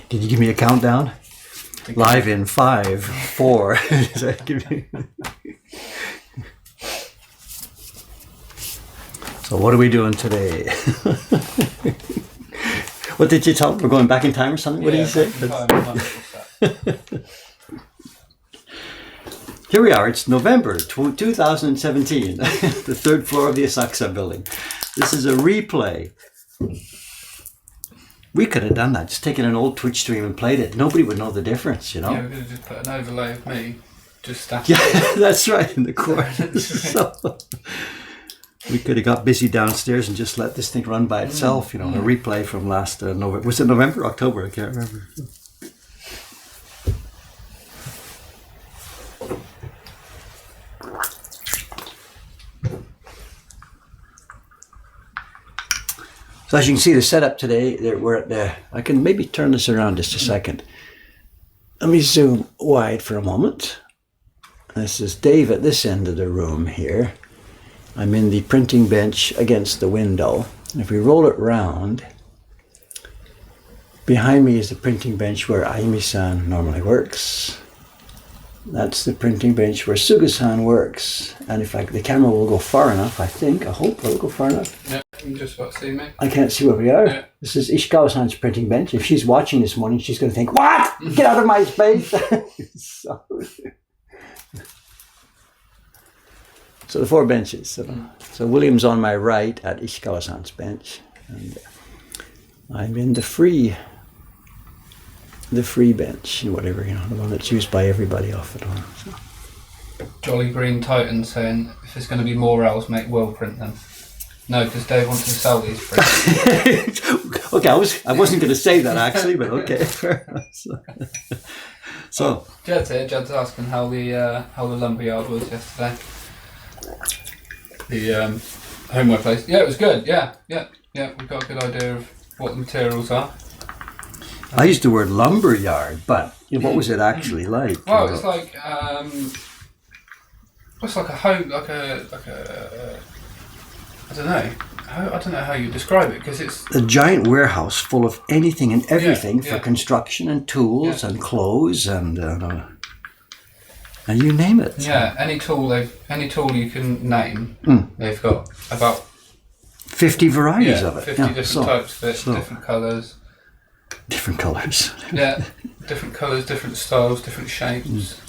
Can you give me a countdown? Live in 5, 4. So what are we doing today? What did you tell? We're going back in time or something? What did you say? Here we are. It's November 2017. The 3rd floor of the Asakusa building. This is a replay. We could have done that. Just taken an old Twitch stream and played it. Nobody would know the difference, you know? Yeah, we could have just put an overlay of me just standing. Yeah, that's right, in the corner. So, we could have got busy downstairs and just let this thing run by itself, you know, a replay from last November. Was it November or October? I can't remember. So as you can see, the setup today, we're at the, I can maybe turn this around just a second. Let me zoom wide for a moment. This is Dave at this end of the room here. I'm in the printing bench against the window. If we roll it round, behind me is the printing bench where Ayumi-san normally works. That's the printing bench where Suga-san works. And if the camera will go far enough, I hope it'll go far enough. Yeah, you can just about see me. I can't see where we are. Yeah. This is Ishikawa-san's printing bench. If she's watching this morning, she's going to think, "What? Get out of my space!" So the 4 benches. So William's on my right at Ishikawa-san's bench, and I'm in the free bench, whatever, you know, the one that's used by everybody off and on. So. Jolly Green Titan saying, if there's going to be more L's, make Will print them. No, because Dave wants to sell these prints. Okay, I wasn't going to say that actually, but okay. So Jed's asking how the lumberyard was yesterday. The homework place. Yeah, it was good. Yeah. We got a good idea of what the materials are. I used the word lumberyard, but what was it actually like? Well, it's like it's like a home, like a I don't know. I don't know how you describe it, because it's a giant warehouse full of anything and everything for construction and tools and clothes and you name it. Yeah, any tool you can name, they've got about 50 varieties of it. 50 different types of it, different colours. Different colours. Yeah, different colours, different styles, different shapes.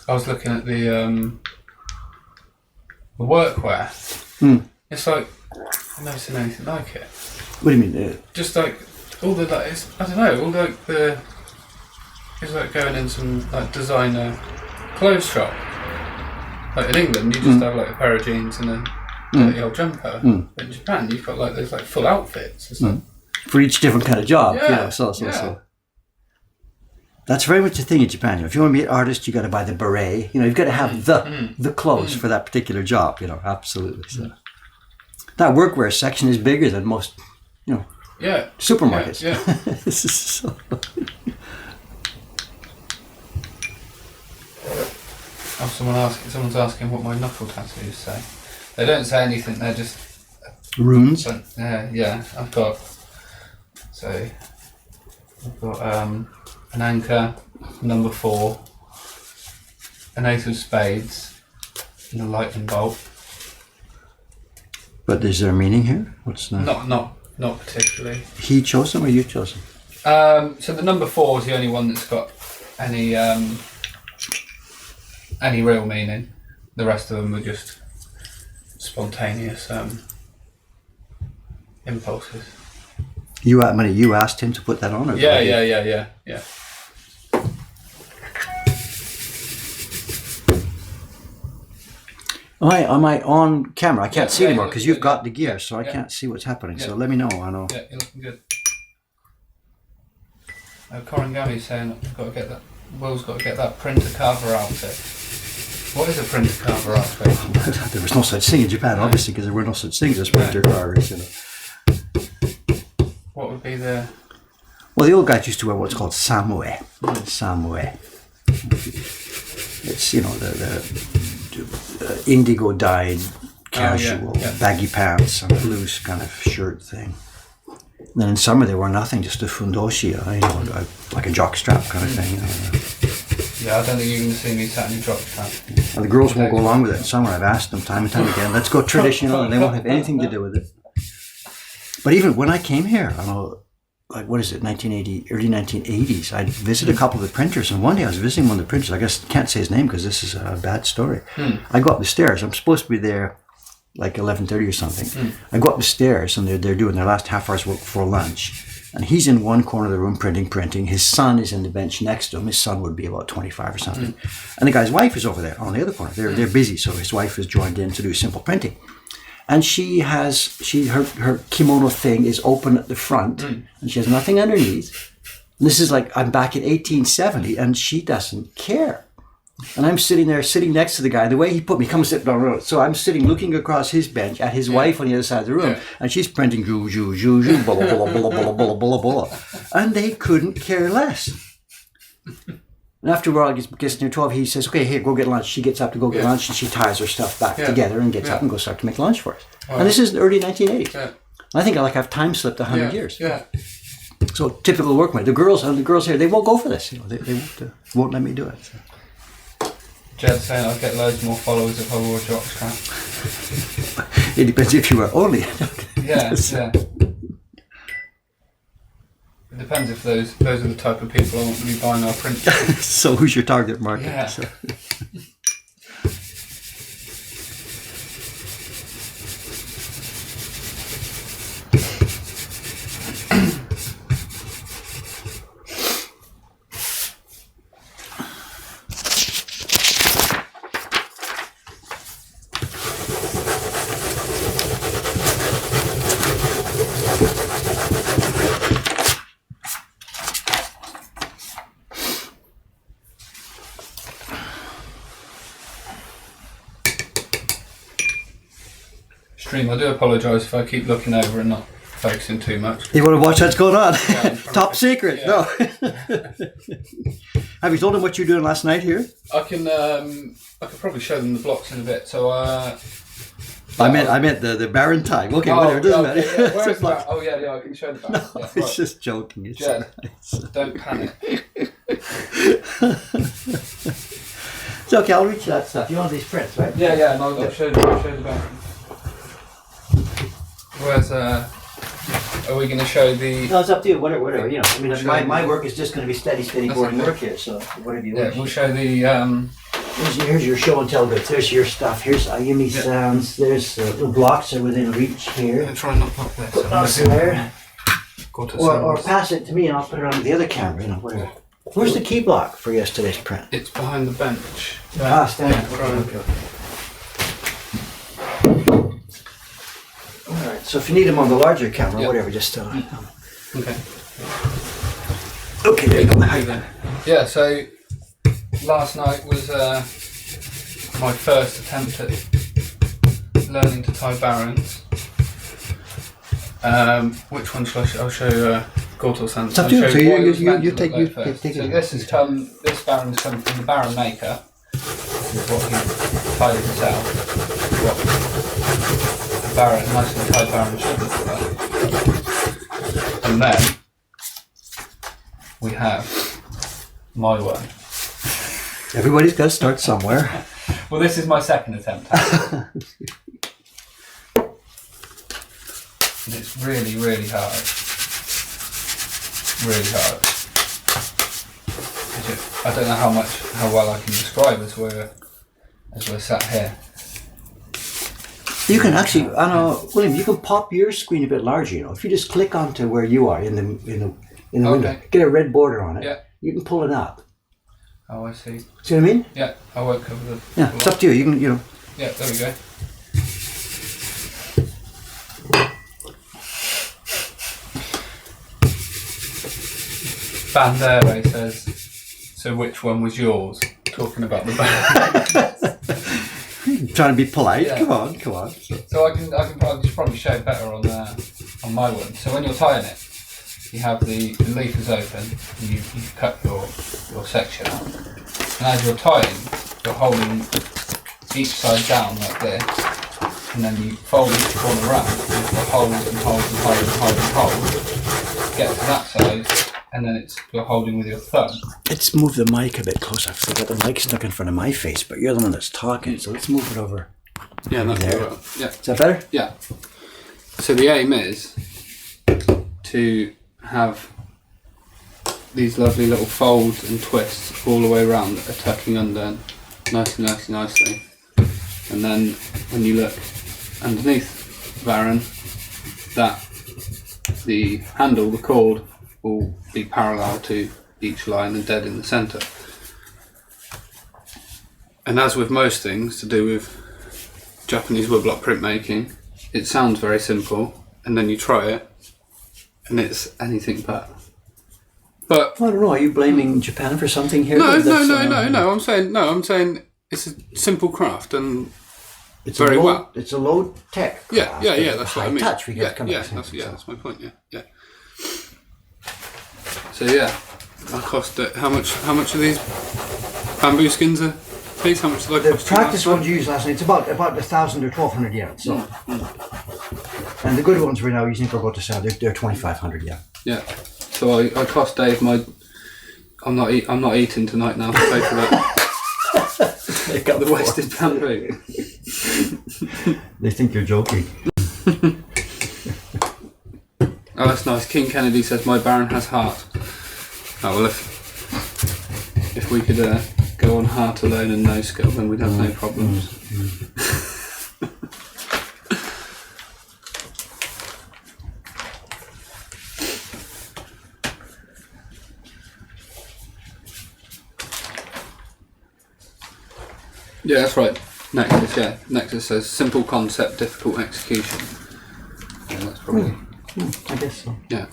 I was looking at the workwear. It's like, I've never seen anything like it. What do you mean? Just like all the I don't know, all like it's like going in some like designer clothes shop. Like in England, you just have like a pair of jeans and a dirty old jumper. But in Japan, you've got like those like full outfits and stuff. For each different kind of job. Yeah. So. That's very much the thing in Japan. You know, if you want to be an artist, you got to buy the beret. You know, you've got to have the clothes for that particular job. You know, absolutely. So that workwear section is bigger than most, you know, supermarkets. Yeah. This is so. Someone's asking what my knuckle tattoos say. They don't say anything. They're just Runes. I've got an anchor, number 4, an ace of spades, and a lightning bolt. But is there a meaning here? What's that? Not particularly. He chose them or you chose them? So the number 4 is the only one that's got any real meaning. The rest of them were just spontaneous impulses. You asked him to put that on? Or Yeah. Am I on camera? I can't see anymore because you've got the gear, so I can't see what's happening. So let me know. I know. Yeah, you're looking good. Korangami's saying Will's got to get that printer carver outfit. What is a printer carver outfit? There was no such thing in Japan, obviously, because there were no such things as printer carvers. You know. What would be the... Well, the old guys used to wear what's called samue. Samue. It's, you know, the indigo dyed casual baggy pants and a loose kind of shirt thing. And then in summer they wore nothing, just a fundoshi, like a jockstrap kind of thing. Yeah, I don't think you're going to see me sat in a jockstrap. And the girls won't go along with it in summer. I've asked them time and time again, let's go traditional, and they won't have anything to do with it. But even when I came here, I don't know, like what is it, 1980, early 1980s, I visited a couple of the printers, and one day I was visiting one of the printers. I guess I can't say his name because this is a bad story. I go up the stairs. I'm supposed to be there like 11:30 or something. I go up the stairs, and they're doing their last half hour's work before lunch. And he's in one corner of the room printing. His son is in the bench next to him. His son would be about 25 or something. And the guy's wife is over there on the other corner. They're busy, so his wife is joined in to do simple printing. And her kimono thing is open at the front, and she has nothing underneath. And this is like, I'm back in 1870, and she doesn't care. And I'm sitting next to the guy. The way he put me, come sit down the road. So I'm sitting, looking across his bench at his wife on the other side of the room, and she's printing ju ju ju ju blah blah blah blah blah blah blah blah, and they couldn't care less. And after a while, it gets near 12. He says, "Okay, here, go get lunch." She gets up to go get lunch, and she ties her stuff back together and gets up and goes start to make lunch for us. Wow. And this is the early 1980s. Yeah. I think I've time slipped 100 years. Yeah. So typical workmate. The girls here, they won't go for this. They won't let me do it. So. Jed's saying I'd get loads more followers if I wore a jockstrap. It depends if you were only. Yeah. It depends if those are the type of people I want to be buying our print. So who's your target market? Yeah. So. I do apologise if I keep looking over and not focusing too much. You want to watch what's going on? Yeah, Top secret. Yeah. No. Have you told them what you're doing last night here? I could probably show them the blocks in a bit. So I meant the barren time. Okay, whatever. It doesn't matter. Yeah. Where is that? Oh yeah, I can show the barren. No, yeah, it's right. Just joking. It's Jed, don't panic. It's okay. I'll reach that stuff. You want these prints, right? Yeah. And I'll show the barren. Where's are we going to show the? No, it's up to you. Whatever. You know, I mean, my work is just going to be steady boring work here. So whatever you wish. We'll show the. Here's your show and tell bits. There's your stuff. Here's Ayumi sounds. There's the blocks are within reach here. I'm trying not to pop this. Blocks there. Or pass it to me and I'll put it on the other camera. You know, whatever. Where's the key block for yesterday's print? It's behind the bench. Stand. Okay. All right. So if you need them on the larger camera, whatever, just Okay. Okay, there you go. Yeah. So last night was my first attempt at learning to tie barons. Which one shall I show? I'll show Gortal-san. It's up to you. So you take it. So this baron's come from the baron maker. This is what he tied himself. What a baron, nicely tied baron should look like. And then we have my one. Everybody's got to start somewhere. Well, this is my second attempt. And it's really, really hard. Really hard. I don't know how well I can describe as we're sat here. You can actually, I don't know, William. You can pop your screen a bit larger. You know, if you just click onto where you are in the window, get a red border on it. Yeah. You can pull it up. Oh, I see. See what I mean? Yeah, I won't cover the. Yeah, it's up to you. You can, Yeah, there we go. Bandere says, so which one was yours? Talking about the band. Trying to be polite. Yeah. Come on. So I can probably show better on my one. So when you're tying it, you have the leaf is open and you cut your section out. And as you're tying, you're holding each side down like this, and then you fold each corner around, and you've got holes and holes and holes and holes and holes. get to that size, and then you're holding with your thumb. Let's move the mic a bit closer. I've got the mic stuck in front of my face, but you're the one that's talking, so let's move it over. Yeah, that's there. right. Yeah. Is that better? Yeah. So the aim is to have these lovely little folds and twists all the way around that are tucking under nicely. And then when you look underneath Baron, that the handle, the cord, will be parallel to each line and dead in the centre. And as with most things to do with Japanese woodblock printmaking, it sounds very simple, and then you try it, and it's anything but. But I don't know. Are you blaming Japan for something here? No. I'm saying it's a simple craft, and it's very well. It's a low tech. Yeah. That's what I mean. Touch. We get that's my point. Yeah. So yeah, I cost it. How much are these bamboo skins a piece? How much did I cost? The practice ones you used last night, it's about 1,000 or 1,200 yen. So, and the good ones we're now using for go to sell, they're 2,500 yen. Yeah. So I cost Dave my. I'm not eating tonight now to pay for that. They got the wasted bamboo. They think you're joking. Oh, that's nice. King Kennedy says my Baron has heart. Oh well, if we could go on heart alone and no skill, then we'd have no problems. Yeah, that's right. Nexus says simple concept, difficult execution. Yeah, that's probably. I guess so. Yeah.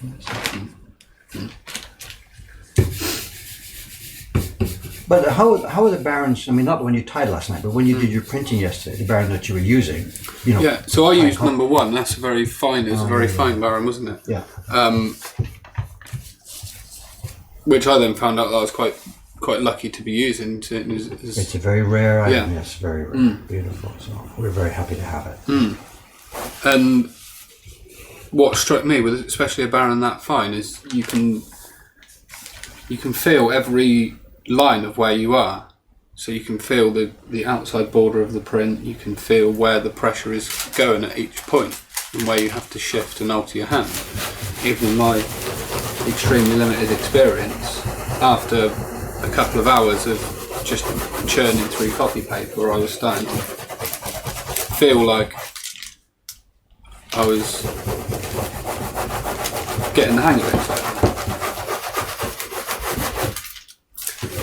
But how are the Barons? I mean, not when you tied last night, but when you did your printing yesterday, the Baron that you were using. Yeah. So I used number 1. That's a very fine. It's a very fine Baron, wasn't it? Yeah. Which I then found out that I was quite lucky to be using. It's a very rare item. Yeah. Yes, very rare. Beautiful. So we're very happy to have it. And what struck me with especially a Baron that fine is you can feel every line of where you are. So you can feel the outside border of the print, you can feel where the pressure is going at each point and where you have to shift and alter your hand. Even in my extremely limited experience, after a couple of hours of just churning through copy paper, I was starting to feel like I was getting the hang of it.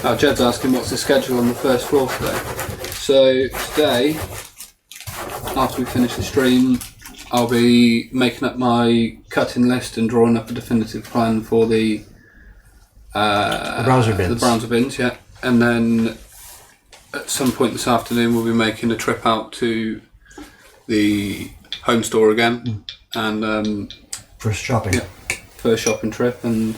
Now Jed's asking what's the schedule on the first floor today. So today, after we finish the stream, I'll be making up my cutting list and drawing up a definitive plan for the browser bins. The browser bins, yeah. And then at some point this afternoon we'll be making a trip out to the home store again and first shopping. Yeah, first shopping trip, and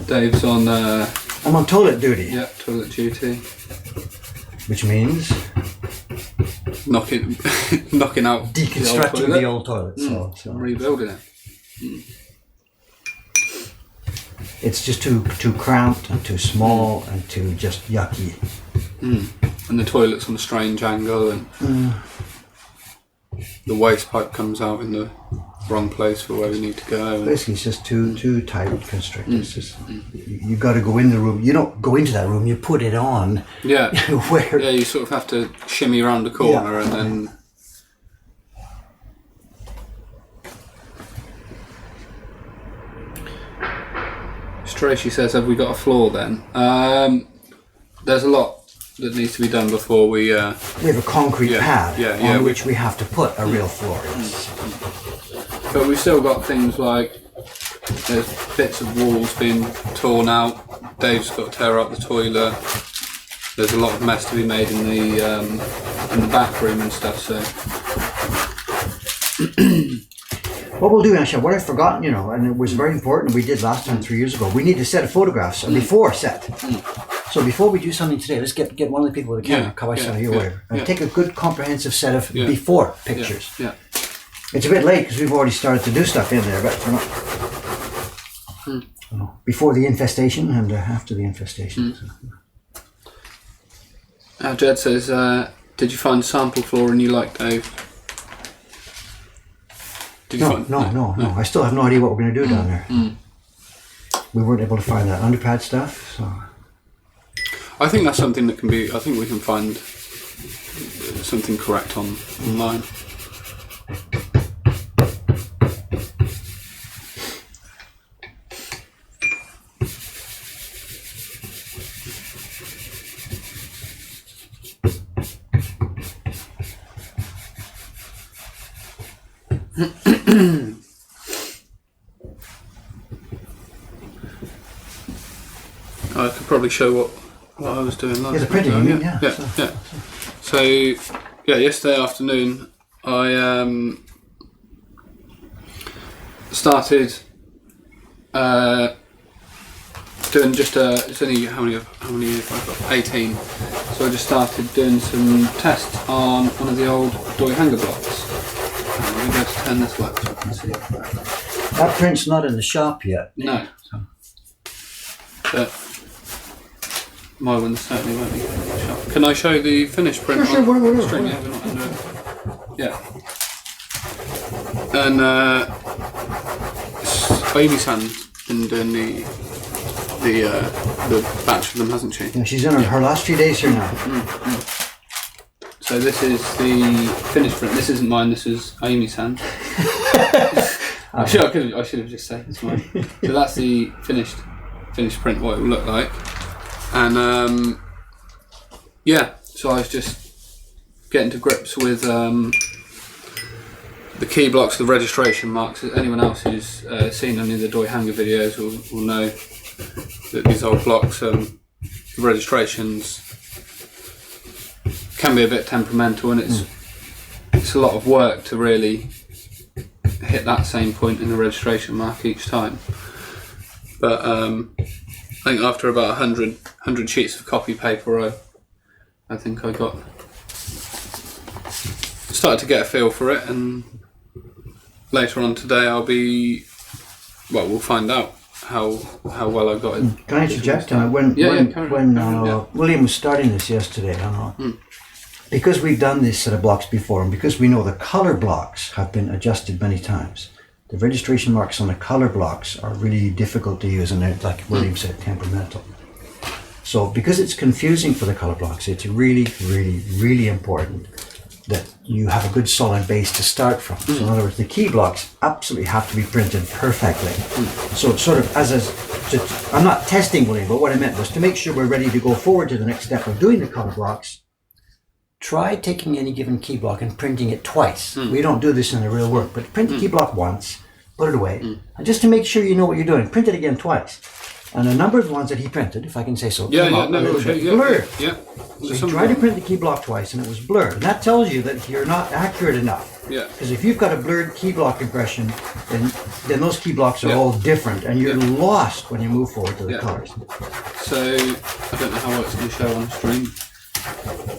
Dave's on. I'm on toilet duty. Yeah, toilet duty. Which means knocking out, deconstructing the old toilet. So rebuilding it. It's just too cramped and too small and too just yucky. And the toilet's on a strange angle, and the waste pipe comes out in the wrong place for where we need to go. Basically, it's just too tight constricted. It's just you got to go in the room. You don't go into that room. You put it on. Yeah. Where? Yeah, you sort of have to shimmy around the corner and then. Tracy says, "Have we got a floor then?" There's a lot that needs to be done before we. We have a concrete pad on which we have to put a real floor. But we've still got things like there's bits of walls being torn out. Dave's got to tear out the toilet. There's a lot of mess to be made in the back room and stuff. So. What we'll do, actually, what I've forgotten, and it was very important, we did last time 3 years ago, we need a set of photographs, a before set. So before we do something today, let's get one of the people with the camera, Kawai-san or whatever, and take a good comprehensive set of before pictures. Yeah. It's a bit late because we've already started to do stuff in there, but we're not. Before the infestation and after the infestation. So. Jed says, did you find sample flooring you like, Dave? No. I still have no idea what we're going to do down there. We weren't able to find that underpad stuff, so. I think that's something that can be. I think we can find something correct online. I could probably show what I was doing last. Yeah, the printing. time. You mean, yeah. So yesterday afternoon I started doing just it's only how many have I got? 18. So I just started doing some tests on one of the old doy hanger blocks. I'm going to turn this light so I can see it. That print's not in the shop yet. No. But my one certainly won't be in the shop. Can I show the finished print? Sure, on whatever. string? Yeah, we're not under it. Yeah. And Amy-san been doing the batch of them, hasn't she? Yeah, she's in her last few days here now. So this is the finished print. This isn't mine. This is Amy-san. I should have just said it's mine. So that's the finished print. What it will look like. And so I was just getting to grips with the key blocks, the registration marks. Anyone else who's seen any of the doy hanger videos will know that these old blocks, the registrations can be a bit temperamental, and it's a lot of work to really hit that same point in the registration mark each time. But I think after about 100 sheets of copy paper, I think I started to get a feel for it, and later on today we'll find out how well I got it. Can I interject? When William was starting this yesterday, because we've done this set of blocks before, and because we know the colour blocks have been adjusted many times, the registration marks on the colour blocks are really difficult to use, and they're, like William said, temperamental. So because it's confusing for the colour blocks, it's really, really, really important that you have a good solid base to start from. So in other words, the key blocks absolutely have to be printed perfectly. So it's sort of I'm not testing William, but what I meant was to make sure we're ready to go forward to the next step of doing the colour blocks. Try taking any given key block and printing it twice. We don't do this in the real work, but print the key block once, put it away, and just to make sure you know what you're doing, print it again twice. And a number of the ones that he printed, if I can say so, came out a little bit blurred. So he tried to print the key block twice and it was blurred. And that tells you that you're not accurate enough. Because if you've got a blurred key block impression, then those key blocks are all different, and you're lost when you move forward to the colours. So I don't know how well it's going to show on screen.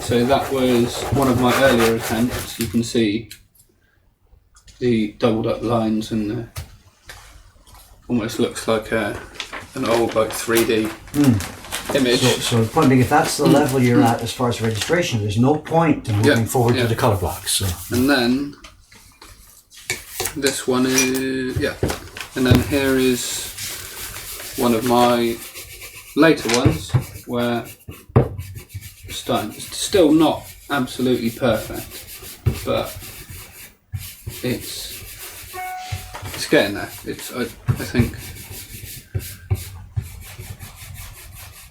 So that was one of my earlier attempts. You can see the doubled up lines, and almost looks like an old 3D image. So the point being, if that's the level you're at as far as registration, there's no point in moving forward to the colour blocks. So. And then this one is and then here is one of my later ones where it's still not absolutely perfect, but it's getting there. I think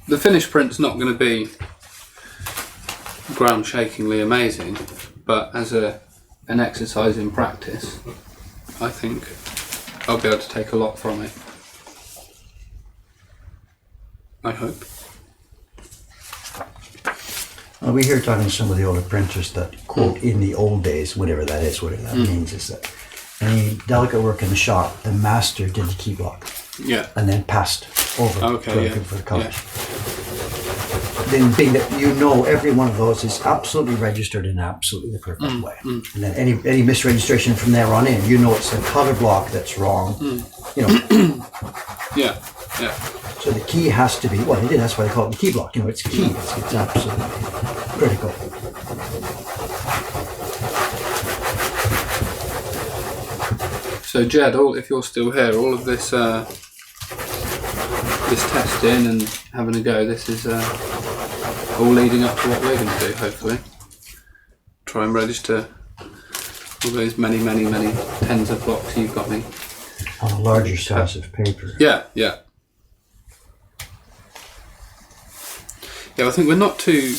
the finished print's not going to be ground-shakingly amazing, but as an exercise in practice, I think I'll be able to take a lot from it. I hope. We hear talking to some of the older printers that, quote, in the old days, whatever that means, is that any delicate work in the shop, the master did the key block. And then passed over for the colours. then being that you know every one of those is absolutely registered in absolutely the perfect way. And then any misregistration from there on in, you know it's the color block that's wrong. You know. Yeah. So the key has to be, well, that's why they call it the key block. You know, it's key. It's absolutely critical. So Jed, if you're still here, all of this this testing and having a go, this is all leading up to what we're going to do, hopefully. Try and register all those many tens of blocks you've got me. On a larger size of paper. Yeah. Yeah, I think we're not too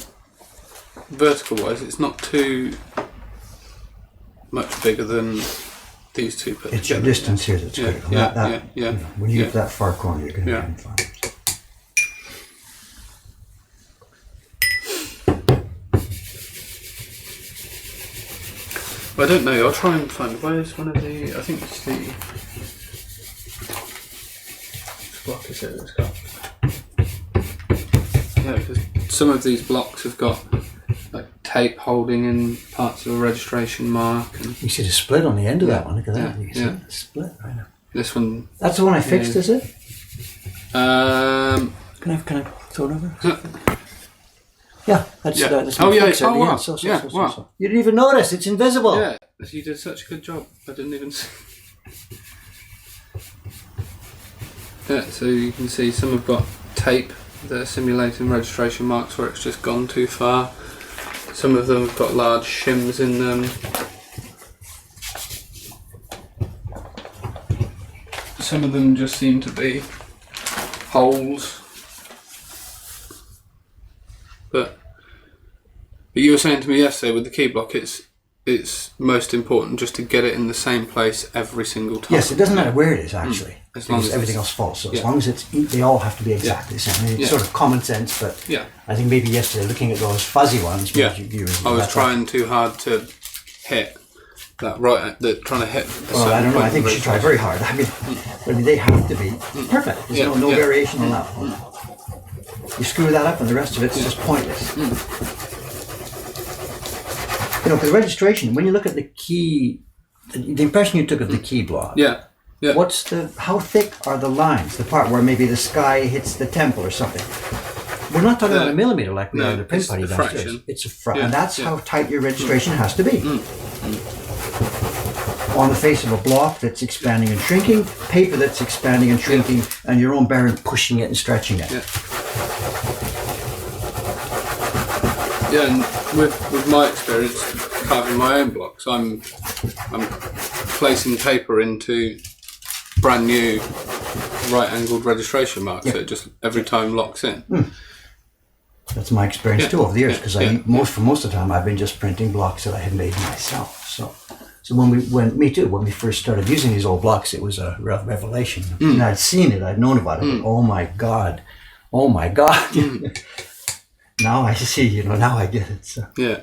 vertical-wise. It's not too much bigger than these two put It's your together. distance here that's critical. Yeah. You know, when you get that far corner, you're going to be fine. Well, I don't know. I'll try and find. Where's one of the? I think it's the. Which block is it? It's got. Yeah, because some of these blocks have got like tape holding in parts of a registration mark, and you see the split on the end of that one. Look at that. You see the split right now. This one. That's the one I fixed, is it? Can I throw it over? Yeah, that's yeah. that's Oh yeah. fix at Oh the wow. end. So. Wow. You didn't even notice. It's invisible. Yeah. You did such a good job. I didn't even see. Yeah. So you can see some have got tape that are simulating registration marks where it's just gone too far. Some of them have got large shims in them. Some of them just seem to be holes. But you were saying to me yesterday with the key block, it's most important just to get it in the same place every single time. Yes, it doesn't matter where it is actually, as long as everything else falls. So as long as they all have to be exactly the same. I mean, it's sort of common sense, but I think maybe yesterday looking at those fuzzy ones, I was trying too hard to hit that trying to hit. Well, I don't know. I think you should try very hard. I mean, they have to be perfect. There's no variation on that one. You screw that up, and the rest of it's just pointless. You know, because registration, when you look at the key, the impression you took of the key block. Yeah. How thick are the lines? The part where maybe the sky hits the temple or something. We're not talking about a millimeter like we are in the print party downstairs. It's a fraction. And that's how tight your registration has to be. On the face of a block that's expanding and shrinking, paper that's expanding and shrinking, and your own bearing pushing it and stretching it. Yeah, and with my experience carving my own blocks, I'm placing paper into brand new right-angled registration marks, so it just every time locks in. That's my experience too over the years, because for most of the time I've been just printing blocks that I had made myself. So when we first started using these old blocks, it was a revelation. And I'd seen it, I'd known about it. Oh my God. Now I see, now I get it. So. Yeah.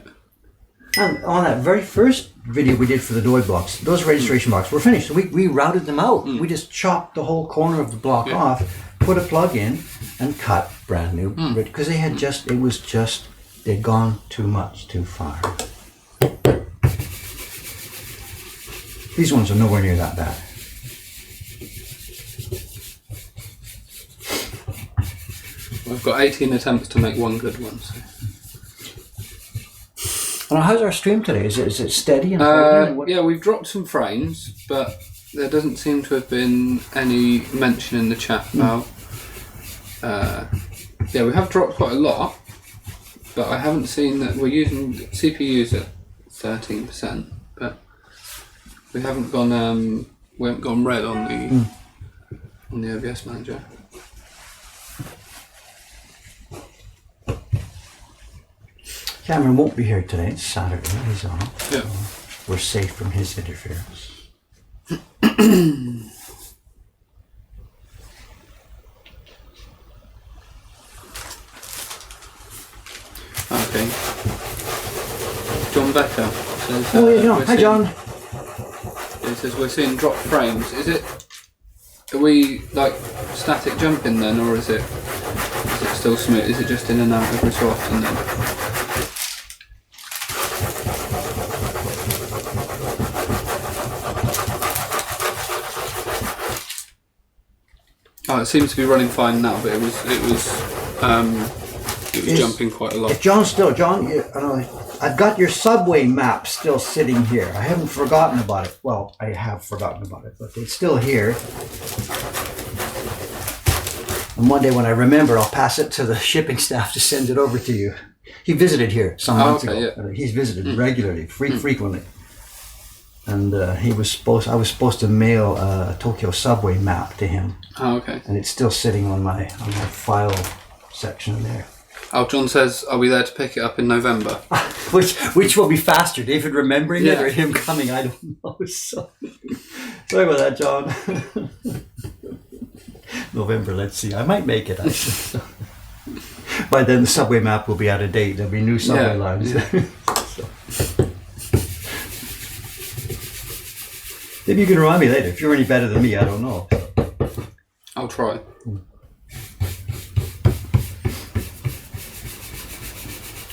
And on that very first video we did for the Doi blocks, those registration marks were finished. So we routed them out. We just chopped the whole corner of the block off, put a plug in, and cut brand new. Because they'd gone too far. These ones are nowhere near that bad. I've got 18 attempts to make one good one. So. Well, how's our stream today? Is it steady? Yeah, we've dropped some frames, but there doesn't seem to have been any mention in the chat about... we have dropped quite a lot, but I haven't seen that we're using CPUs at 13%, but we haven't gone red on the OBS manager. Cameron won't be here today. It's Saturday. He's on. Yeah. So we're safe from his interference. Okay. John Becker says... Hi, John. He says we're seeing drop frames. Are we like static jumping then, or is it still smooth? Is it just in and out every so often then? Oh, it seems to be running fine now, but it was jumping quite a lot. If John, I've got your subway map still sitting here. I haven't forgotten about it. Well, I have forgotten about it, but it's still here. And one day when I remember, I'll pass it to the shipping staff to send it over to you. He visited here some months ago. Yeah. He's visited regularly, frequently. And I was supposed to mail a Tokyo subway map to him. Oh, okay. And it's still sitting on my file section there. Oh, John says, are we there to pick it up in November? which will be faster, David remembering it or him coming? I don't know. So, sorry about that, John. November, let's see. I might make it, actually. By then the subway map will be out of date. There'll be new subway lines. Yeah. So. Maybe you can remind me later. If you're any better than me, I don't know. I'll try.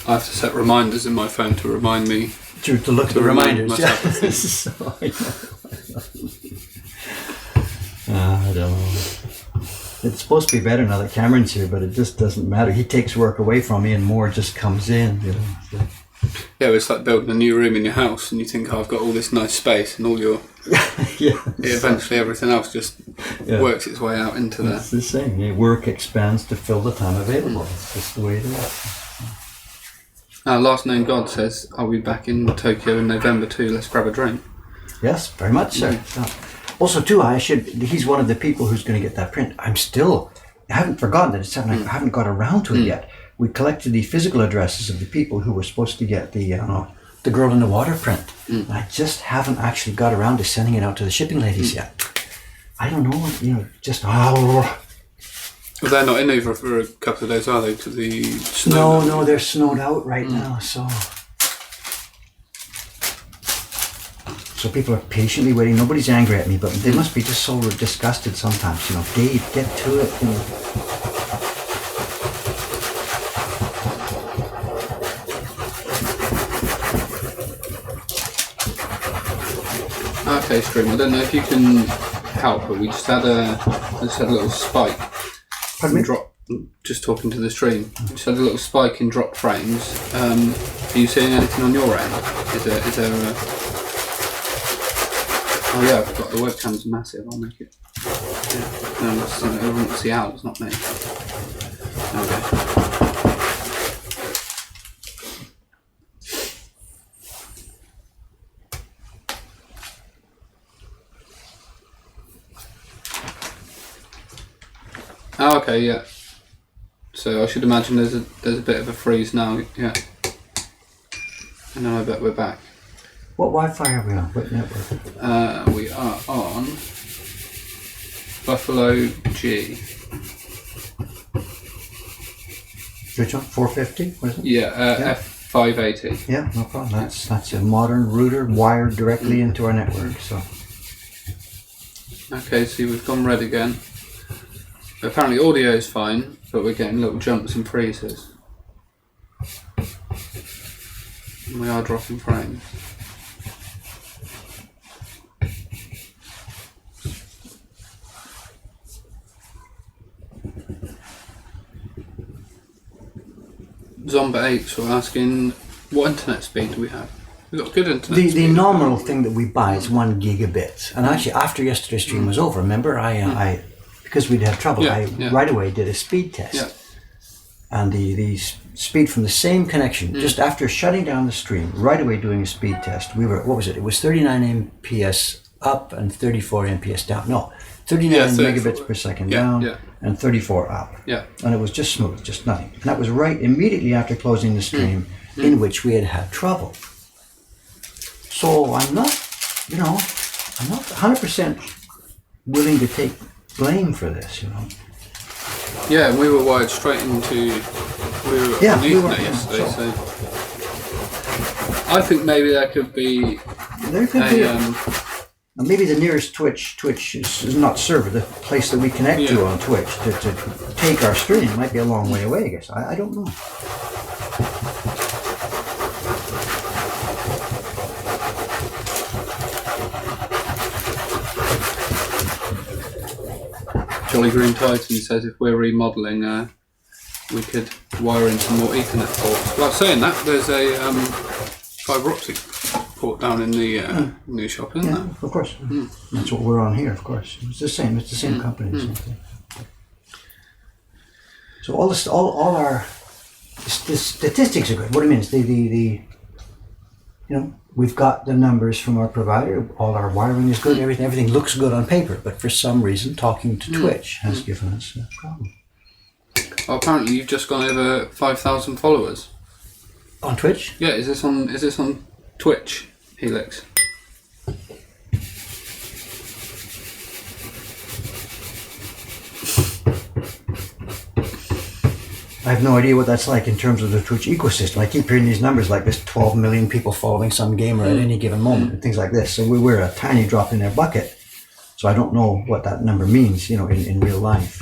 I have to set reminders in my phone to remind me to look at the reminders. Myself. I don't know. It's supposed to be better now that Cameron's here, but it just doesn't matter. He takes work away from me, and more just comes in. So. Yeah, it's like building a new room in your house, and you think, I've got all this nice space, and all your eventually everything else just works its way out into there. It's the same. Work expands to fill the time available. It's just the way it is. Last Name God says, I'll be back in Tokyo in November too. Let's grab a drink. Yes, very much so. Also, too, he's one of the people who's going to get that print. I haven't forgotten that it's happening. I haven't got around to it yet. We collected the physical addresses of the people who were supposed to get the Girl in the Water print. I just haven't actually got around to sending it out to the shipping ladies yet. I don't know, Well, they're not in either for a couple of days, are they? To the snow? No, they're snowed out right now, so people are patiently waiting. Nobody's angry at me, but they must be just so disgusted sometimes. Dave, get to it. Okay, Stream. I don't know if you can help, but we just had a little spike. Pardon me? Drop. Just talking to the stream. We just had a little spike in drop frames. Are you seeing anything on your end? Is there a... Oh yeah, I forgot the webcam's massive. I'll make it. Yeah. No, it's the owls, not me. Okay. Oh, okay, yeah. So I should imagine there's a bit of a freeze now, yeah. And then I bet we're back. What Wi-Fi are we on? What network? We are on Buffalo G. Which one? 450? What is it? Yeah, F580. Yeah, no problem. That's a modern router wired directly into our network. So. Okay, so we've gone red again. Apparently audio is fine, but we're getting little jumps and freezes. And we are dropping frames. Zomba8 were asking, what internet speed do we have? We've got good internet speed. The nominal thing that we buy is 1 gigabit. And actually, after yesterday's stream was over, remember, I because we'd had trouble, right away did a speed test. Yeah. And the speed from the same connection, just after shutting down the stream, right away doing a speed test, we were, what was it? It was 39 Mbps up and 34 Mbps down. No, 39 megabits per second down and 34 up. Yeah. And it was just smooth, just nothing. And that was right immediately after closing the stream in which we had trouble. So I'm not 100% willing to take blame for this, Yeah, we were wired straight into... We were on Ethernet yesterday, so... I think maybe there could be maybe the nearest Twitch is not server, the place that we connect to on Twitch to take our stream might be a long way away, I guess. I don't know. Jolly Green Titan says if we're remodelling, we could wire in some more Ethernet ports. Well, saying that, there's a fibre optic port down in the new shop, isn't there? Of course. That's what we're on here, of course. It's the same. It's the same company. Same thing. So all our statistics are good. What it means, we've got the numbers from our provider. All our wiring is good. Everything looks good on paper. But for some reason, talking to Twitch has given us a problem. Well, apparently, you've just gone over 5,000 followers on Twitch. Yeah, is this on Twitch, Helix? I have no idea what that's like in terms of the Twitch ecosystem. I keep hearing these numbers like this: 12 million people following some gamer at any given moment, and things like this. So we're a tiny drop in their bucket. So I don't know what that number means, in real life.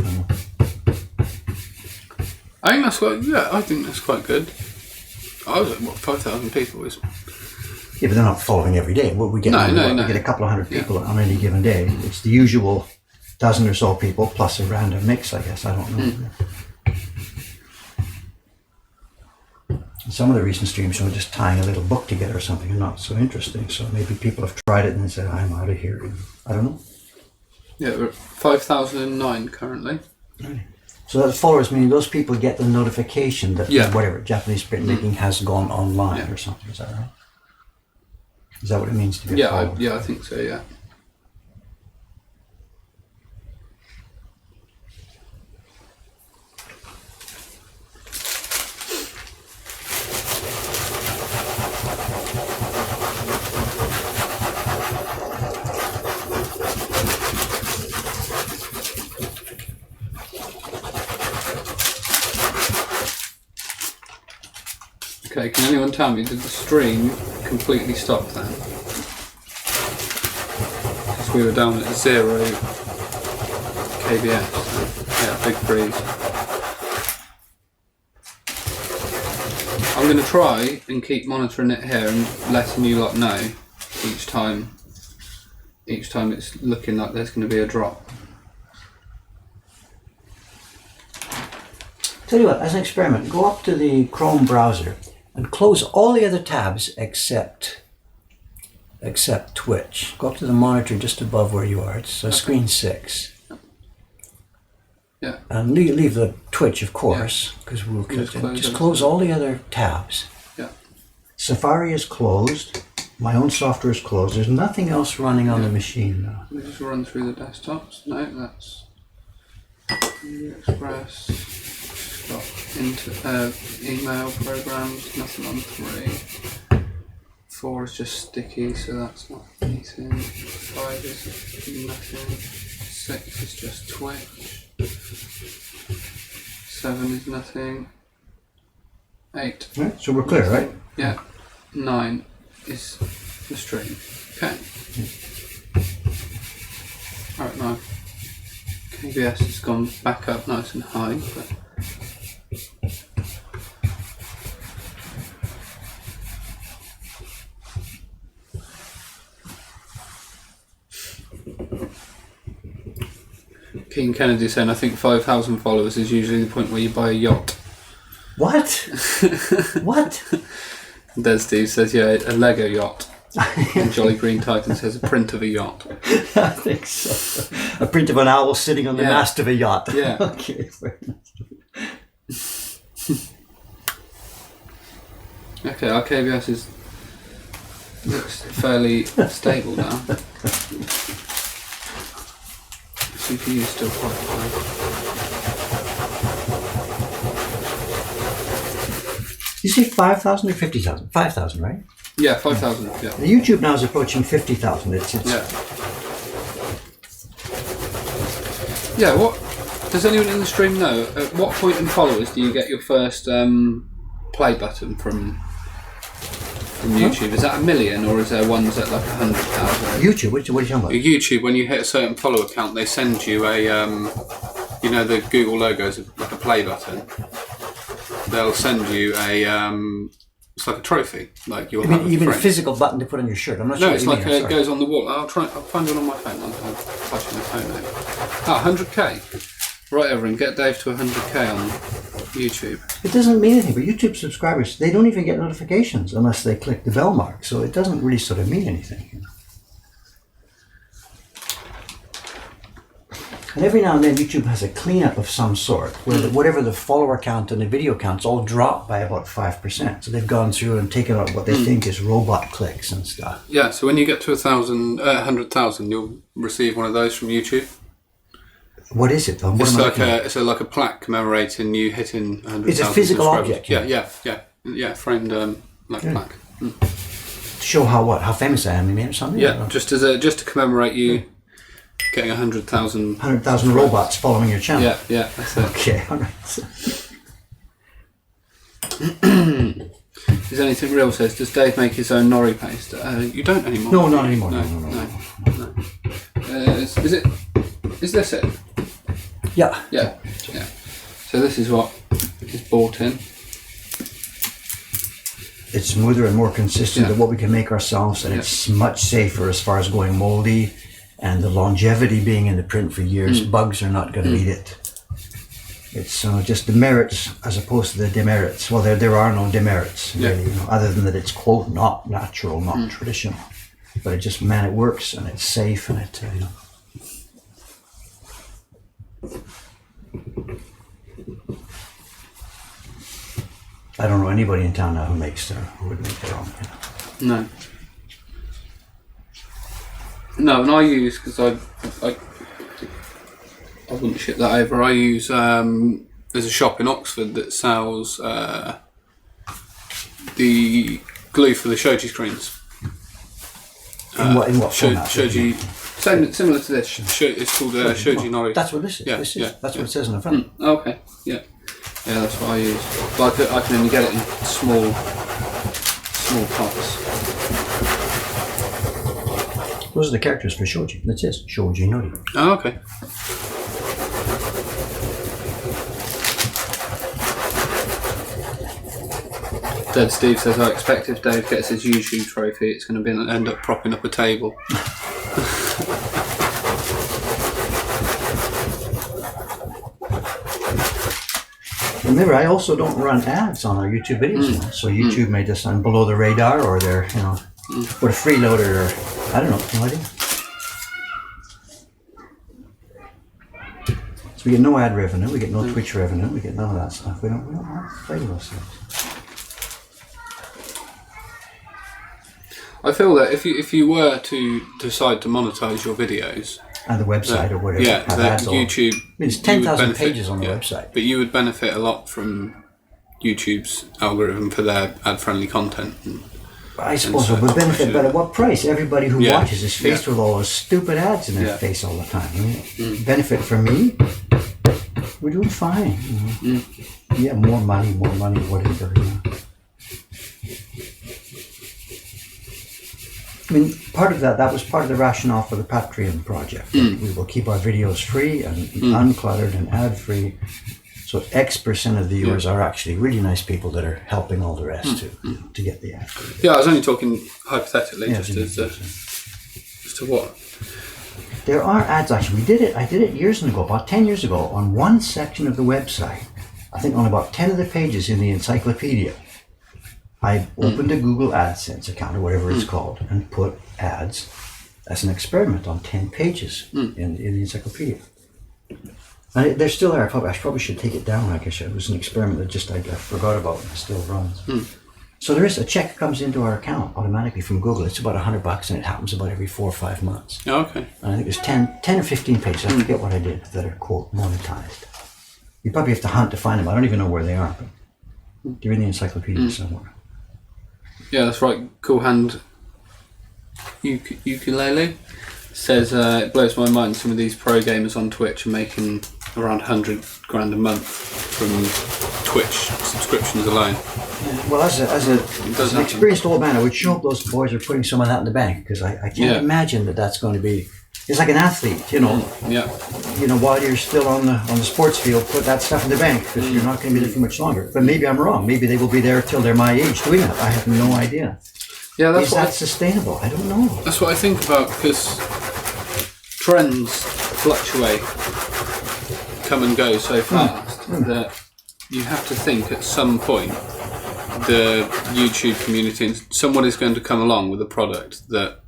I think that's quite good. I was like, 5,000 people is. Yeah, but they're not following every day. We get we get a couple of hundred people on any given day. It's the usual dozen or so people plus a random mix, I guess. I don't know. Some of the recent streams are just tying a little book together or something are not so interesting. So maybe people have tried it and said, I'm out of here. I don't know. Yeah, we're at 5,009 currently. Right. So that followers, meaning those people get the notification that whatever Japanese printmaking has gone online or something. Is that right? Is that what it means to be a follower? I think so, yeah. Okay, can anyone tell me, did the stream completely stop then? Because we were down at 0 kbs. Yeah, big freeze. I'm going to try and keep monitoring it here and letting you lot know each time it's looking like there's going to be a drop. Tell you what, as an experiment, go up to the Chrome browser and close all the other tabs except Twitch. Go up to the monitor just above where you are. It's screen 6. Yeah. And leave the Twitch, of course, because we'll just close all the other tabs. Yeah. Safari is closed. My own software is closed. There's nothing else running on the machine now. Let me just run through the desktops. No, that's Express. Got into email programs, nothing on 3. 4 is just sticky, so that's not anything. 5 is nothing. 6 is just Twitch. 7 is nothing. 8. Right, so we're clear, right? Yeah. 9 is the stream. Okay. Alright, now KBS has gone back up nice and high, but King Kennedy saying, I think 5,000 followers is usually the point where you buy a yacht. What? What? Des Steve says, yeah, a Lego yacht. And Jolly Green Titan says, a print of a yacht. I think so. A print of an owl sitting on the mast of a yacht. Yeah. Okay. Okay, our KBS looks fairly stable now. CPU is still quite high. You say 5,000 or 50,000? 5,000, right? Yeah, 5,000. Yeah. The YouTube now is approaching 50,000. It's yeah. What does anyone in the stream know? At what point in followers do you get your first play button from from YouTube? Is that 1 million, or is there ones at like 100,000? YouTube? What are you talking about? YouTube, when you hit a certain follower count, they send you a, the Google logo is like a play button. They'll send you a, it's like a trophy. Like you'll have you mean a friend. physical button to put on your shirt? I'm not sure. No, what it's you like mean. it goes on the wall. I'll find it on my phone. I'm flashing my phone now. 100k. Right, everyone, get Dave to 100k on YouTube. It doesn't mean anything, but YouTube subscribers, they don't even get notifications unless they click the bell mark, so it doesn't really sort of mean anything. You know? And every now and then YouTube has a cleanup of some sort, where whatever the follower count and the video counts all drop by about 5%. So they've gone through and taken out what they think is robot clicks and stuff. Yeah, so when you get to 100,000, you'll receive one of those from YouTube. What is it? It's like a plaque commemorating you hitting 100,000. It's a physical object. Yeah, framed plaque. To show how famous I am, you mean, or something? Yeah, just to commemorate you getting 100,000. 100,000 robots following your channel. Yeah, that's it. Okay, all right. Is anything real? Says, does Dave make his own nori paste? You don't anymore. No, not anymore. No. Is this it? Yeah. So this is what is bought in. It's smoother and more consistent than what we can make ourselves, and it's much safer as far as going moldy, and the longevity being in the print for years. Bugs are not going to eat it. It's just the merits as opposed to the demerits. Well, there are no demerits really, other than that it's quote not natural, not traditional. But it works and it's safe and it. I don't know anybody in town now who would make their own. No, and I use, because I wouldn't ship that over. I use there's a shop in Oxford that sells the glue for the shoji screens. In what format? Shoji, similar to this. It's called shoji nori. That's what this is. That's what it says on the front. Okay. Yeah, that's what I use. But I can only get it in small pots. Those are the characters for shoji. That says shoji nori. Oh, okay. Dead Steve says, I expect if Dave gets his YouTube trophy, it's going to end up propping up a table. Remember, I also don't run ads on our YouTube videos now, so YouTube may just send below the radar, or they're, with a freeloader, or I don't know, no idea. So we get no ad revenue, we get no Twitch revenue, we get none of that stuff. We don't play with those things. I feel that if you were to decide to monetize your videos, and the website or whatever, that YouTube, it's 10,000 pages on the website. But you would benefit a lot from YouTube's algorithm for their ad-friendly content. I suppose it would benefit, but at what price? Everybody who watches is faced with all those stupid ads in their face all the time. Benefit for me? We're doing fine. Yeah, more money, whatever. I mean, part of that was part of the rationale for the Patreon project. We will keep our videos free and uncluttered and ad-free. So X% of the viewers are actually really nice people that are helping all the rest to get the ad free. Yeah, I was only talking hypothetically, just as to what. There are ads actually. I did it years ago, about 10 years ago, on one section of the website. I think on about 10 of the pages in the encyclopedia. I opened a Google AdSense account or whatever it's called and put ads as an experiment on 10 pages in the encyclopedia. And they're still there. I probably should take it down. I guess it was an experiment that I forgot about and it still runs. So there is a check comes into our account automatically from Google. It's about $100 and it happens about every 4 or 5 months. Oh, okay. And I think there's 10 or 15 pages. I forget what I did that are quote monetized. You probably have to hunt to find them. I don't even know where they are, but they're in the encyclopedia somewhere. Yeah, that's right. Cool Hand Ukulele says it blows my mind some of these pro gamers on Twitch are making around 100 grand a month from Twitch subscriptions alone. Well, as an experienced old man, I would sure hope those boys are putting some of that in the bank, because I can't imagine that's going to be. It's like an athlete, you know. Yeah. You know, while you're still on the sports field, put that stuff in the bank, because you're not going to be there for much longer. But maybe I'm wrong. Maybe they will be there till they're my age doing that. I have no idea. Yeah, is that sustainable? I don't know. That's what I think about, because trends fluctuate, come and go so fast that you have to think at some point the YouTube community and someone is going to come along with a product that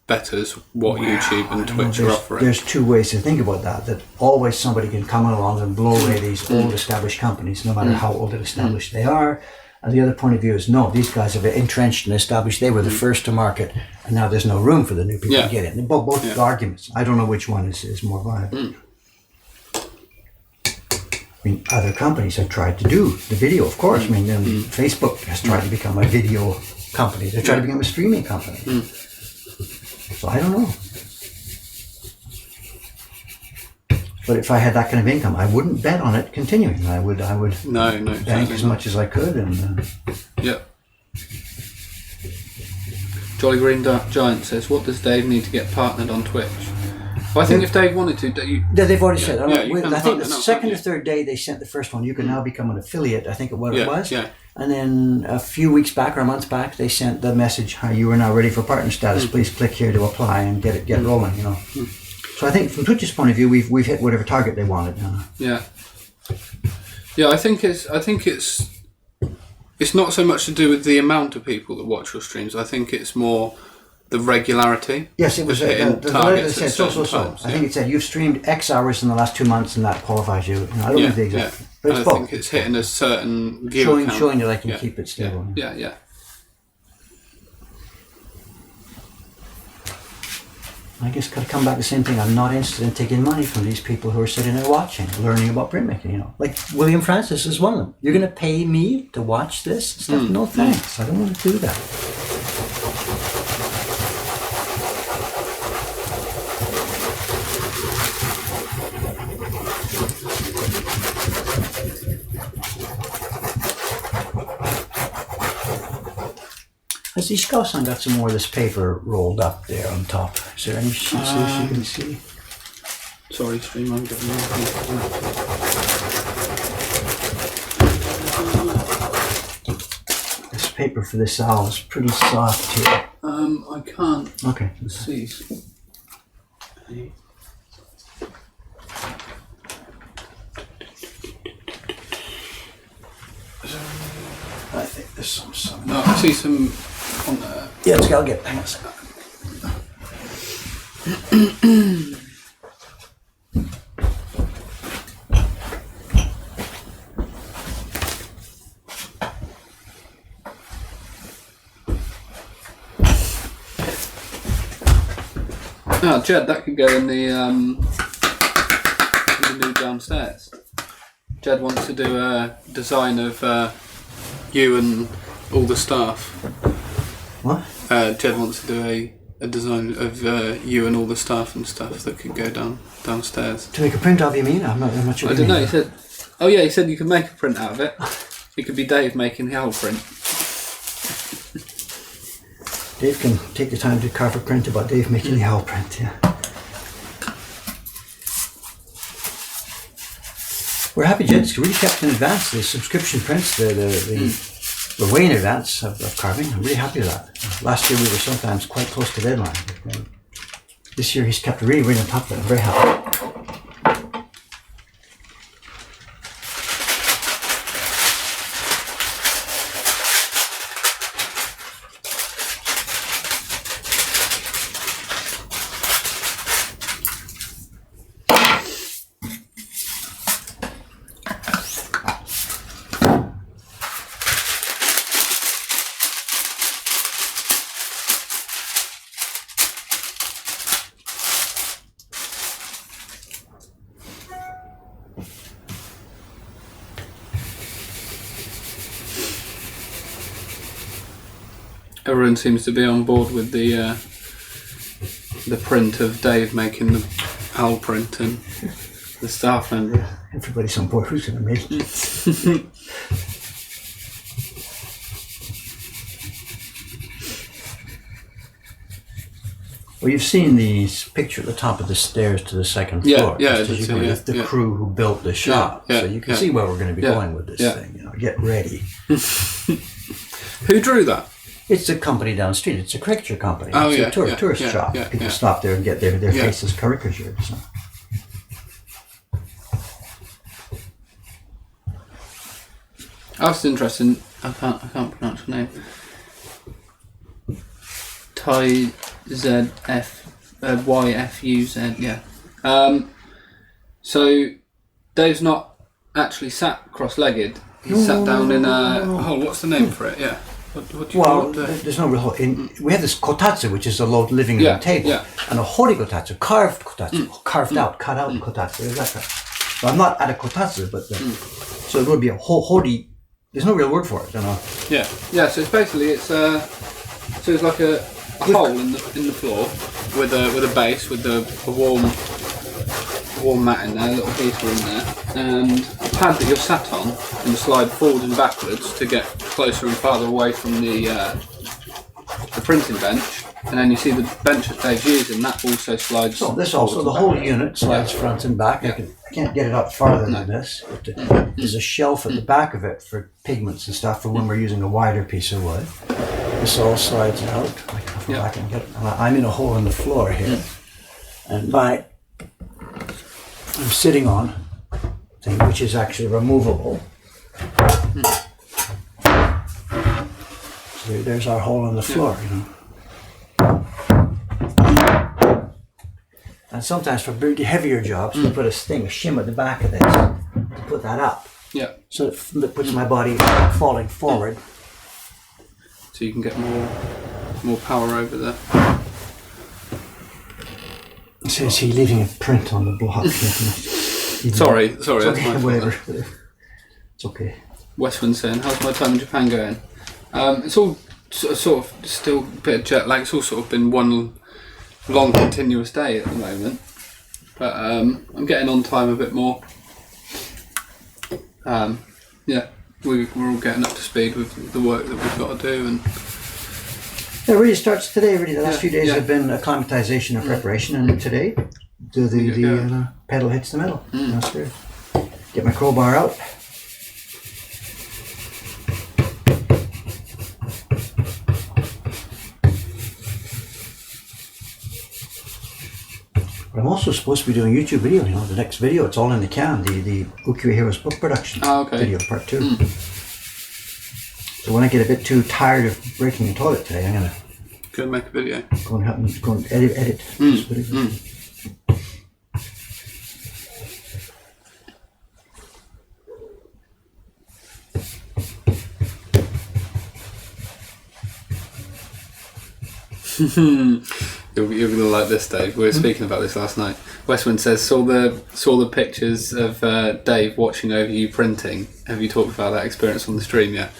betters what YouTube and Twitch are offering. There's two ways to think about that. That always somebody can come along and blow away these old established companies, no matter how old and established they are. And the other point of view is, no, these guys have entrenched and established. They were the first to market, and now there's no room for the new people to get in. Both arguments. I don't know which one is more viable. I mean, other companies have tried to do the video, of course. I mean, Facebook has tried to become a video company. They're trying to become a streaming company. So I don't know. But if I had that kind of income, I wouldn't bet on it continuing. I would bank as much as I could. And Jolly Green Giant says, "What does Dave need to get partnered on Twitch?" Well, I think if Dave wanted to, they've already said. I think the now, second or third day they sent the first one. You can now become an affiliate. I think it was. Yeah. And then a few weeks back or a month back, they sent the message, "How you are now ready for partner status. Please click here to apply and get rolling." You know. So I think from Twitch's point of view, we've hit whatever target they wanted. Yeah. I think it's not so much to do with the amount of people that watch your streams. I think it's more the regularity. Yes, it was the letter that said so. I think it said you've streamed X hours in the last 2 months, and that qualifies you. I don't know the exact. But it's I think it's hitting a certain view showing that I can keep it stable. Yeah. I guess got to come back to the same thing. I'm not interested in taking money from these people who are sitting there watching, learning about printmaking. You know, like William Francis is one of them. You're going to pay me to watch this stuff? No thanks. I don't want to do that. Has Ishikawa-san got some more of this paper rolled up there on top? Is there any sheets you can see? Sorry, stream, I'm getting This paper for this owl is pretty soft here. I can't. Okay. Let's see. I think there's some. No, I see some on there. Yeah, I'll get. Hang on a second. Jed, that could go in the new downstairs. Jed wants to do a design of you and all the staff. What? Jed wants to do a design of you and all the staff and stuff that could go downstairs. To make a print of, you mean? I'm not sure. I don't know. He said, "Oh yeah," he said you could make a print out of it. It could be Dave making the whole print. Dave can take the time to carve a print about Dave making the owl print. Yeah. We're happy, Jed. It's really kept in advance. The subscription prints, we're way in advance of carving. I'm really happy with that. Last year we were sometimes quite close to deadline. This year he's kept really on top of it. I'm very happy. Everyone seems to be on board with the print of Dave making the owl print, and The staff member. Everybody's on board. Who's going to make it? Well, you've seen the picture at the top of the stairs to the second floor. That's the crew who built the shop. So you can see where we're going to be going with this thing. You know, get ready. Who drew that? It's a company down the street. It's a caricature company. Oh, it's a tourist shop. People stop there and get their faces caricatured. So. That's interesting. I can't pronounce her name. YFUZ. Yeah. So Dave's not actually sat cross-legged. He's sat down in a. Oh, what's the name for it? Yeah. What do you call it? There's no real. We have this kotatsu, which is a low living room table, and a hori kotatsu, carved kotatsu, cut out kotatsu. Exactly. So I'm not at a kotatsu, but so it would be a hori. There's no real word for it, you know. Yeah. So it's basically it's like a hole in the floor with a base with a warm mat in there, a little heater in there, and a pad that you're sat on, and you slide forward and backwards to get closer and farther away from the printing bench, and then you see the bench that Dave's using, that also slides. So this also, the whole unit slides front and back. I can't get it up farther than this. But there's a shelf at the back of it for pigments and stuff for when we're using a wider piece of wood. This all slides out. I can go back and get it. I'm in a hole in the floor here, and I'm sitting on a thing which is actually removable. So there's our hole in the floor, you know. And sometimes for big, heavier jobs, we put a shim at the back of this to put that up. Yeah. So it puts my body falling forward. So you can get more power over there. It says he leaving a print on the block. Sorry, it's okay, that's my whatever. It's okay. Westwind saying, how's my time in Japan going? It's all sort of still a bit of jet lag. It's all sort of been one long continuous day at the moment. But I'm getting on time a bit more. We're all getting up to speed with the work that we've got to do. And it really starts today. Really, the last few days have been acclimatization and preparation, and today the pedal hits the metal. That's good. Get my crowbar out. But I'm also supposed to be doing a YouTube video. You know, the next video, it's all in the can. The Ukiyo Heroes book production video, part 2. So when I get a bit too tired of breaking the toilet today, I'm gonna go and make a video. Go and edit this video. You're gonna like this, Dave. We were speaking about this last night. Westwind says saw the pictures of Dave watching over you printing. Have you talked about that experience on the stream yet?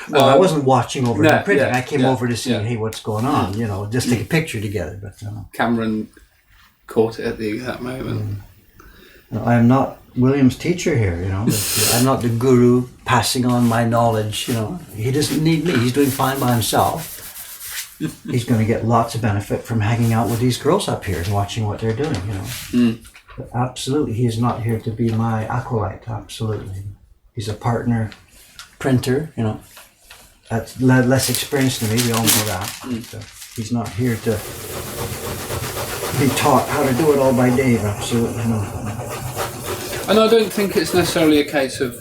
Well, I wasn't watching over the printing. I came over to see, hey, what's going on? You know, just take a picture together. But Cameron caught it at the exact moment. I am not William's teacher here. You know, I'm not the guru passing on my knowledge. You know, he doesn't need me. He's doing fine by himself. He's going to get lots of benefit from hanging out with these girls up here and watching what they're doing. You know, but absolutely, he is not here to be my acolyte. Absolutely, he's a partner printer. You know. That's less experienced than me, we all know that. So he's not here to be taught how to do it all by Dave, absolutely no. And I don't think it's necessarily a case of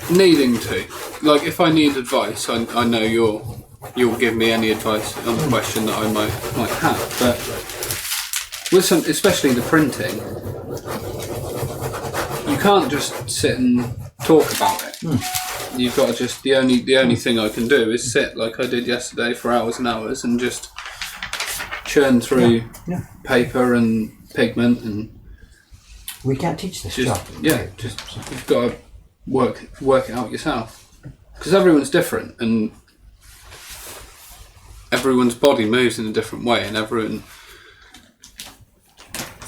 needing to. Like, if I need advice, I know you'll give me any advice on the question that I might have. But with some, especially the printing, you can't just sit and talk about it. You've got to just the only thing I can do is sit like I did yesterday for hours and hours and just churn through paper and pigment, and we can't teach this job. Just you've got to work it out yourself, because everyone's different and everyone's body moves in a different way, and everyone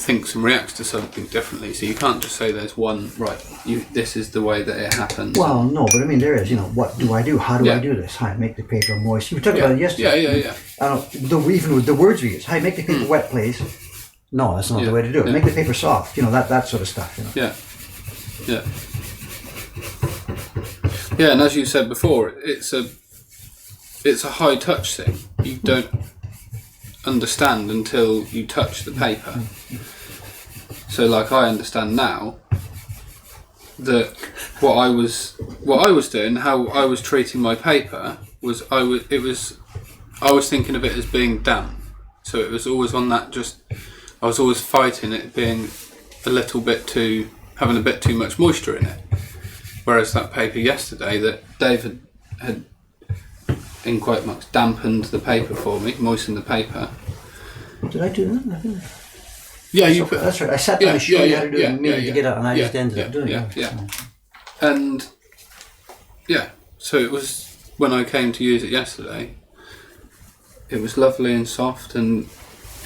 thinks and reacts to something differently. So you can't just say there's one right. This is the way that it happens. Well, no, but I mean there is. What do I do? How do I do this? How I make the paper moist. We talked about it yesterday. Yeah. Even with the words we use. How I make the paper wet, please. No, that's not the way to do it. Make the paper soft. That sort of stuff. Yeah. Yeah, and as you said before, it's a high touch thing. You don't understand until you touch the paper. So, like, I understand now that what I was doing, how I was treating my paper was I was thinking of it as being damp. So it was always on that. I was always fighting it being having a bit too much moisture in it. Whereas that paper yesterday that David had, in quote marks, dampened the paper for me, moistened the paper. Did I do that? Yeah, that's right. I sat down and showed you how to do it and to get it, and I just ended up doing it. Yeah. And so it was, when I came to use it yesterday, it was lovely and soft, and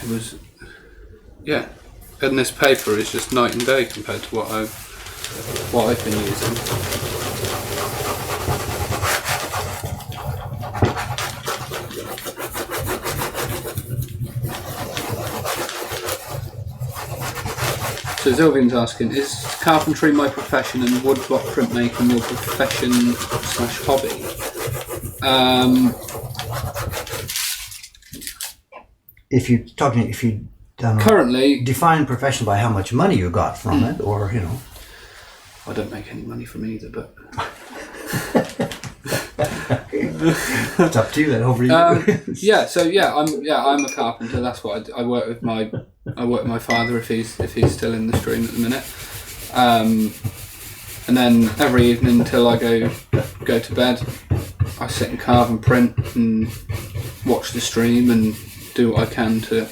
it was, and this paper is just night and day compared to what I've been using. So Sylvian's asking, is carpentry my profession and woodblock printmaking your profession/hobby? If you currently define profession by how much money you got from it, or I don't make any money from either, but it's up to you then. Over to you. I'm a carpenter. That's what I work with my father if he's still in the stream at the minute. And then every evening until I go to bed, I sit and carve and print and watch the stream and do what I can to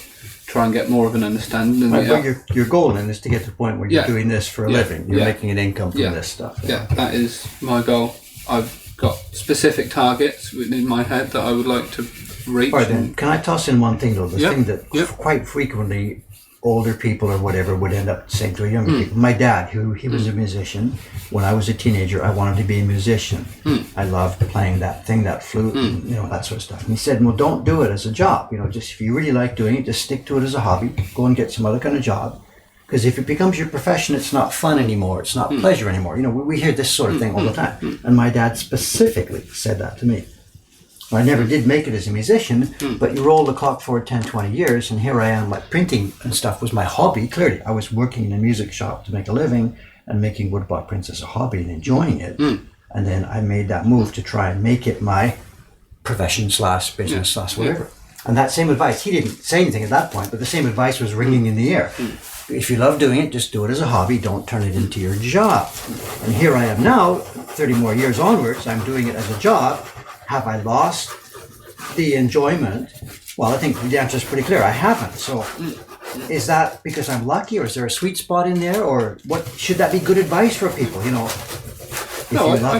try and get more of an understanding. But your goal then is to get to the point where you're doing this for a living. You're making an income from this stuff. Yeah, that is my goal. I've got specific targets in my head that I would like to reach. All right, then, can I toss in one thing though? The thing that quite frequently older people or whatever would end up saying to younger people. My dad, he was a musician. When I was a teenager, I wanted to be a musician. I loved playing that thing, that flute, and that sort of stuff. And he said, well, don't do it as a job. Just if you really like doing it, just stick to it as a hobby. Go and get some other kind of job. Because if it becomes your profession, it's not fun anymore. It's not pleasure anymore. We hear this sort of thing all the time. And my dad specifically said that to me. I never did make it as a musician, but you roll the clock forward 10, 20 years, and here I am, like printing and stuff was my hobby. Clearly, I was working in a music shop to make a living and making woodblock prints as a hobby and enjoying it. And then I made that move to try and make it my profession/business/ whatever. And that same advice, he didn't say anything at that point, but the same advice was ringing in the air. If you love doing it, just do it as a hobby. Don't turn it into your job. And here I am now, 30 more years onwards, I'm doing it as a job. Have I lost the enjoyment? Well, I think the answer is pretty clear. I haven't. So is that because I'm lucky, or is there a sweet spot in there, or what should that be good advice for people? I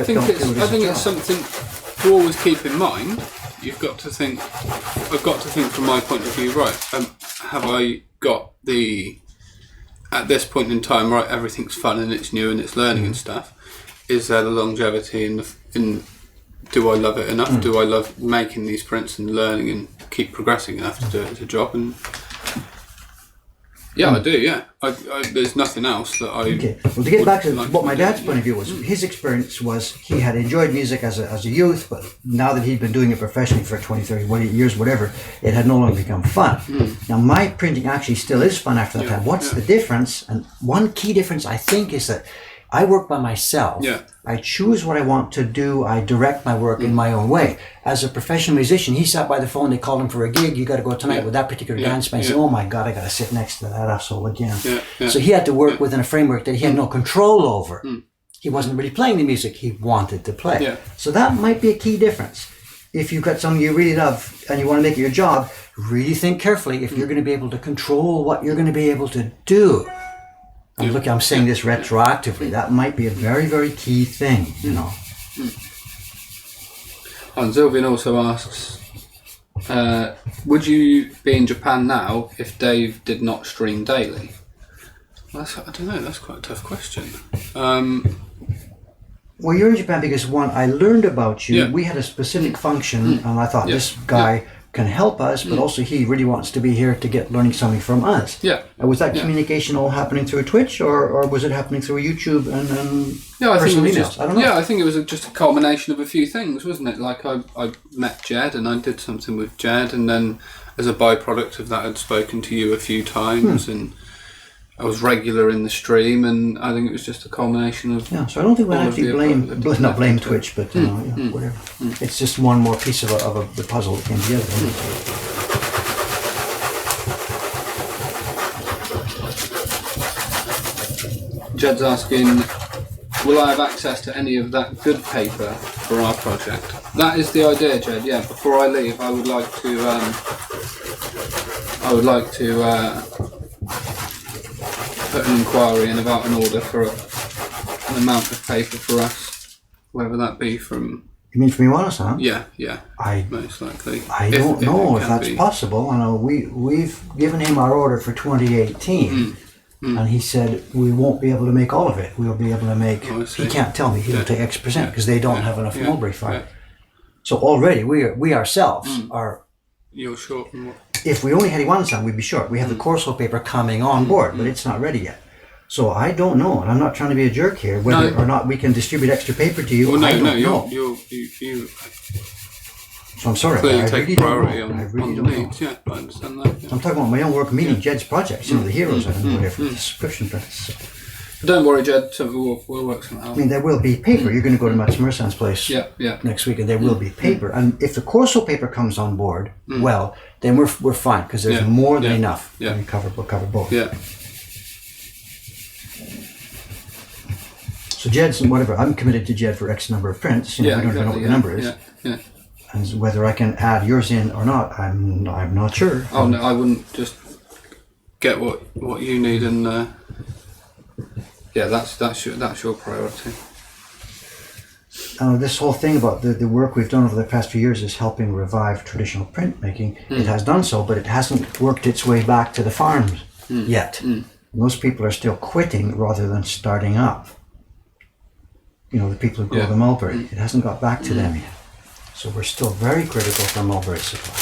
think it's something to always keep in mind. I've got to think from my point of view, right, have I got at this point in time, right, everything's fun and it's new and it's learning and stuff. Is there the longevity in do I love it enough? Do I love making these prints and learning and keep progressing enough to do it as a job? And I do. Yeah, there's nothing else that I. Okay. Well, to get back to what my dad's point of view was, his experience was he had enjoyed music as a youth, but now that he'd been doing it professionally for 20, 30 years, whatever, it had no longer become fun. Now, my printing actually still is fun after that time. What's the difference? And one key difference, I think, is that I work by myself. I choose what I want to do. I direct my work in my own way. As a professional musician, he sat by the phone. They called him for a gig. You got to go tonight with that particular dance band. He said, oh my God, I got to sit next to that asshole again. So he had to work within a framework that he had no control over. He wasn't really playing the music he wanted to play. So that might be a key difference. If you've got something you really love and you want to make it your job, really think carefully if you're going to be able to control what you're going to be able to do. And look, I'm saying this retroactively. That might be a very, very key thing, And Sylvian also asks, would you be in Japan now if Dave did not stream daily? I don't know. That's quite a tough question. Well, you're in Japan because one, I learned about you. Yeah. We had a specific function, and I thought this guy can help us, but also he really wants to be here to get learning something from us. Yeah. Was that communication all happening through Twitch, or was it happening through YouTube and I think it was emails? just, I don't know. Yeah, I think it was just a culmination of a few things, wasn't it? Like I met Jed and I did something with Jed, and then as a byproduct of that, I'd spoken to you a few times, and I was regular in the stream, and I think it was just a culmination of. Yeah, so I don't think we all of actually the blame Twitch, but whatever. It's just one more piece of the puzzle that came together. Jed's asking, will I have access to any of that good paper for our project? That is the idea, Jed. Yeah. Before I leave, I would like to. Put an inquiry in about an order for an amount of paper for us, whether that be from. You mean from Iwana-san? Yeah. Most likely. I don't know if that's possible. I know we've given him our order for 2018, and he said we won't be able to make all of it. We'll be able to make. He can't tell me. He'll take X% because they don't have enough mulberry for it. So already we ourselves are. You're short on what? If we only had Iwana-san, we'd be short. We have the Corso paper coming on board, but it's not ready yet. So I don't know, and I'm not trying to be a jerk here, whether or not we can distribute extra paper to you. Well, I don't know. You So I'm sorry, clearly I take really priority don't know. I on really the don't know. needs. Yeah, I understand that. Yeah. I'm talking about my own work meeting Jed's projects, the heroes and whatever, the subscription price. So. Don't worry, Jed. We'll work something out. I mean, there will be paper. You're going to go to Matsumura-san's place next week, and there will be paper. And if the Corso paper comes on board, well, then we're fine because there's more than enough. Yeah. We'll cover both. Yeah. So Jed's and whatever, I'm committed to Jed for X number of prints. We don't even know what the number is. Yeah. And whether I can add yours in or not, I'm not sure. Oh no, I wouldn't just get what you need and. That's your priority. This whole thing about the work we've done over the past few years is helping revive traditional printmaking. It has done so, but it hasn't worked its way back to the farms yet. Most people are still quitting rather than starting up. The people who grow the mulberry. It hasn't got back to them yet. So we're still very critical for mulberry supply.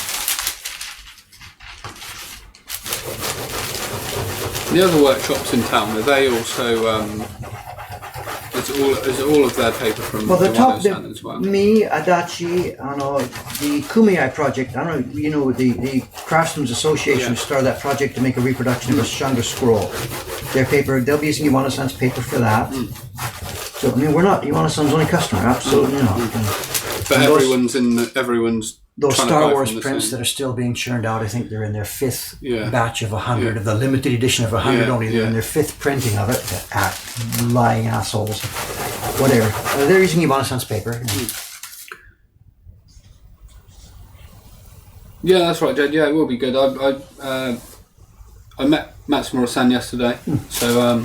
The other workshops in town, are they also? Is all of their paper from the top, as well? Me, Adachi, the Kumiai project. I don't know. The Craftsmen's Association started that project to make a reproduction of a Shanga scroll. Their paper, they'll be using Iwana-san's paper for that. So we're not Iwana-san's only customer. Absolutely not. But everyone's. Those Star Wars prints that are still being churned out, I think they're in their fifth batch of 100, of the limited edition of 100 only. They're in their fifth printing of it. Lying assholes. Whatever. They're using Iwana-san's paper. Yeah, that's right, Jed. Yeah, it will be good. I met Matsumura-san yesterday, so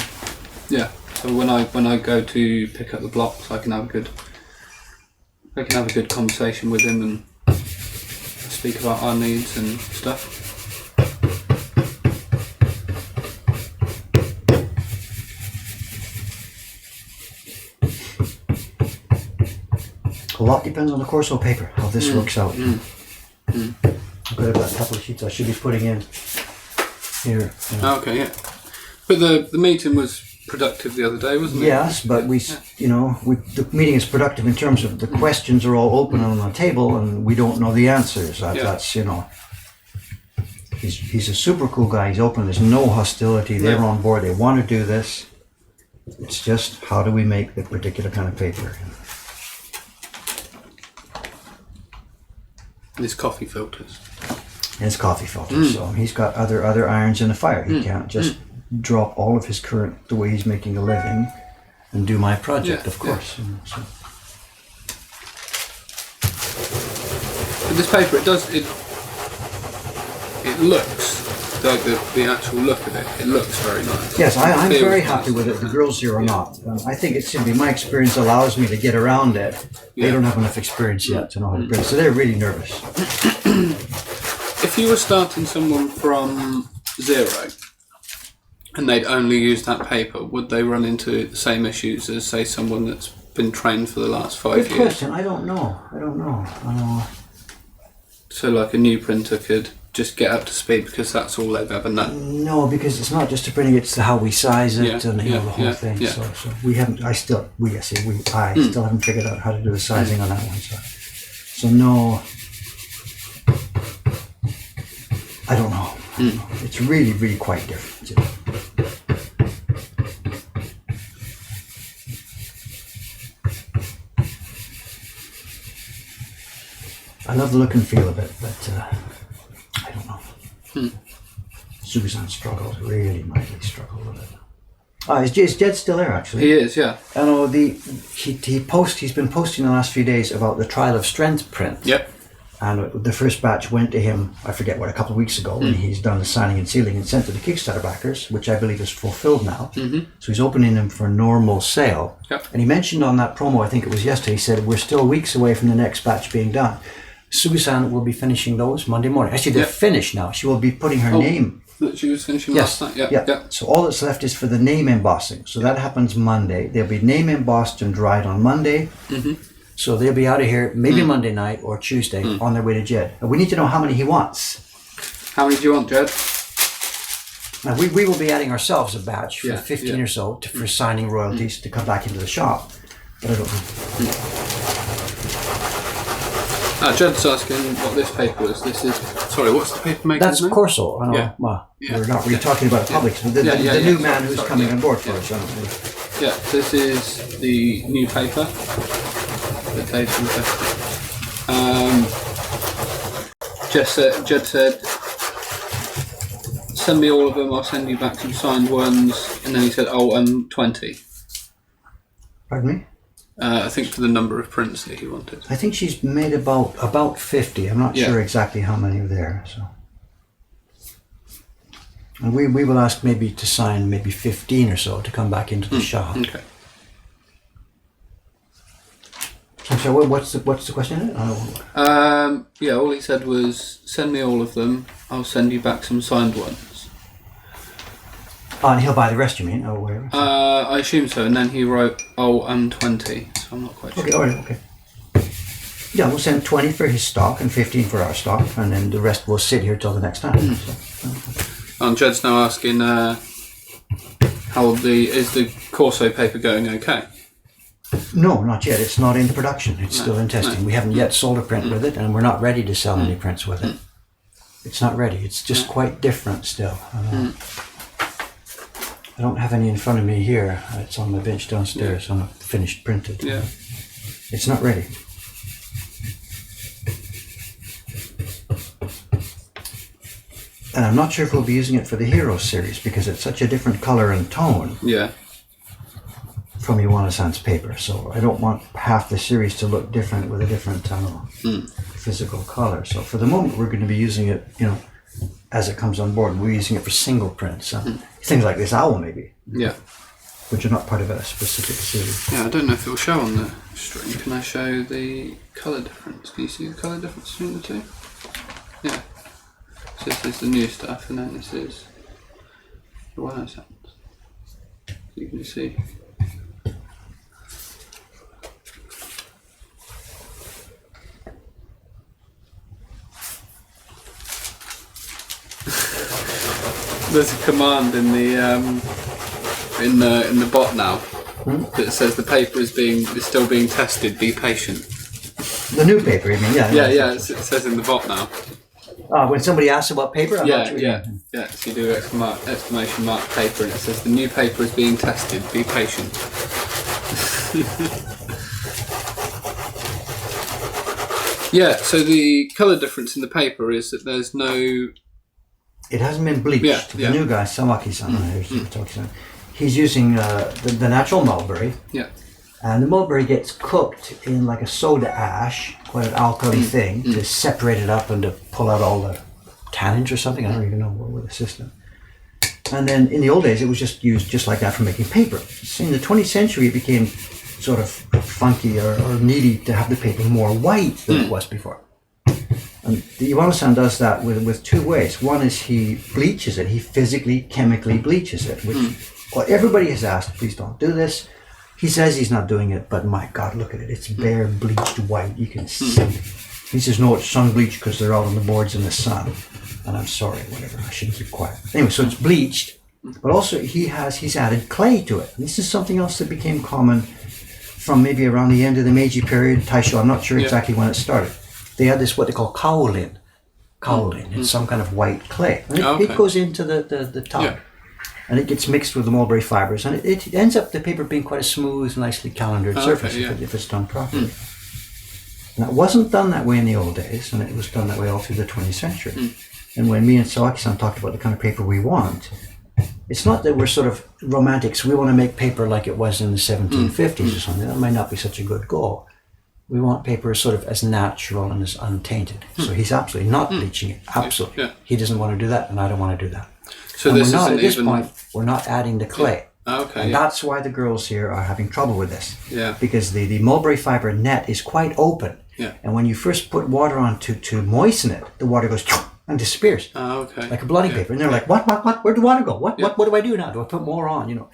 So when I go to pick up the blocks, I can have a good conversation with him and speak about our needs and stuff. A lot depends on the Corso paper, how this works out. I've got about a couple of sheets I should be putting in here. Okay, yeah. But the meeting was productive the other day, wasn't it? Yes, but the meeting is productive in terms of the questions are all open on the table and we don't know the answers. That's he's a super cool guy. He's open. There's no hostility. They're on board. They want to do this. It's just how do we make the particular kind of paper. His coffee filters. His coffee filters. So he's got other irons in the fire. He can't just drop all of his the way he's making a living and do my project, of course. So. But this paper, it looks like the actual look of it. It looks very nice. Yes, I'm very happy with it. The girls here are not. I think it's simply my experience allows me to get around it. They don't have enough experience yet to know how to print, so they're really nervous. If you were starting someone from zero, and they'd only use that paper, would they run into the same issues as, say, someone that's been trained for the last 5 years? Good question. I don't know. So like a new printer could just get up to speed because that's all they've ever known? No, because it's not just the printing; it's how we size it and the whole thing. Yeah. So we haven't. I still haven't figured out how to do the sizing on that one. So no, I don't know. It's really, really quite different. I love the look and feel of it, but I don't know. Susan struggled, really mightily struggled with it. Is Jed still there, actually? He is, yeah. I know he's been posting the last few days about the Trial of Strength print. Yep. And the first batch went to him, I forget what, a couple of weeks ago, when he's done the signing and sealing and sent to the Kickstarter backers, which I believe is fulfilled now. So he's opening them for normal sale. Yep. And he mentioned on that promo, I think it was yesterday, he said, we're still weeks away from the next batch being done. Susan will be finishing those Monday morning. Actually, they're finished now. She will be putting her name. That she was finishing last night? Yeah. So all that's left is for the name embossing. So that happens Monday. They'll be name embossed and dried on Monday. So they'll be out of here maybe Monday night or Tuesday on their way to Jed. And we need to know how many he wants. How many do you want, Jed? Now we will be adding ourselves a batch for 15 or so for signing royalties to come back into the shop. But I don't know. Jed's asking what this paper is. This is, sorry, what's the paper maker? That's Corso. I know. Well, we're not really talking about it publicly. But the new man who's coming on board for us. Yeah, this is the new paper that they've invested. Jed said, send me all of them, I'll send you back some signed ones. And then he said, 20. Pardon me? I think for the number of prints that he wanted. I think she's made about 50. I'm not sure exactly how many are there. So, and we will ask maybe to sign maybe 15 or so to come back into the shop. Okay. I'm sorry. What's the question? All he said was send me all of them. I'll send you back some signed ones. Oh, and he'll buy the rest, you mean? Oh, whatever. I assume so. And then he wrote, 20. So I'm not quite sure. Okay, all right, okay. Yeah, we'll send 20 for his stock and 15 for our stock, and then the rest will sit here till the next time. And Jed's now asking, is the Corso paper going okay? No, not yet. It's not in production. It's still in testing. We haven't yet sold a print with it, and we're not ready to sell any prints with it. It's not ready. It's just quite different still. I don't have any in front of me here. It's on my bench downstairs. I'm finished printed. Yeah. It's not ready. And I'm not sure if we'll be using it for the Hero series because it's such a different color and tone from Iwana-san's paper. So I don't want half the series to look different with a different physical color. So for the moment, we're going to be using it, as it comes on board. We're using it for single prints. Things like this owl, maybe. Yeah. Which are not part of a specific series. Yeah, I don't know if it'll show on the string. Can I show the colour difference? Can you see the colour difference between the two? Yeah. So this is the new stuff, and then this is the Iwana-san's. You can see. There's a command in the bot now that says the paper is still being tested. Be patient. The new paper, you mean? Yeah. It says in the bot now. When somebody asks about paper, I'm not sure. Yeah. So you do exclamation mark paper, and it says the new paper is being tested. Be patient. Yeah. So the colour difference in the paper is that there's no. It hasn't been bleached. The new guy, Sawaki-san, he's using the natural mulberry. Yeah. And the mulberry gets cooked in like a soda ash, quite an alkali thing, to separate it up and to pull out all the tannins or something. I don't even know what with the system. And then in the old days, it was just used just like that for making paper. In the 20th century, it became sort of funky or needy to have the paper more white than it was before. And the Iwamoto-san does that with two ways. One is he bleaches it. He physically, chemically bleaches it, which well, everybody has asked, please don't do this. He says he's not doing it, but my God, look at it. It's bare bleached white. You can see it. He says, no, it's sun bleached because they're out on the boards in the sun. And I'm sorry, whatever, I shouldn't keep quiet. Anyway, so it's bleached, but also he's added clay to it. And this is something else that became common from maybe around the end of the Meiji period, Taisho, I'm not sure exactly when it started. They had this, what they call kaolin. It's some kind of white clay. And it goes into the tub. And it gets mixed with the mulberry fibers. And it ends up, the paper being quite a smooth, nicely calendared surface if it's done properly. Now, it wasn't done that way in the old days, and it was done that way all through the 20th century. And when me and Sawaki-san talked about the kind of paper we want, it's not that we're sort of romantics. We want to make paper like it was in the 1750s or something. That might not be such a good goal. We want paper sort of as natural and as untainted. So he's absolutely not bleaching it. Absolutely. Yeah. He doesn't want to do that, and I don't want to do that. So and this we're not, isn't at this even... point, we're not adding the clay. And that's why the girls here are having trouble with this. Yeah. Because the mulberry fiber net is quite open. Yeah. And when you first put water on to moisten it, the water goes and disappears. Like a blotting paper. And they're like, what? Where'd the water go? What do I do now? Do I put more on? You know.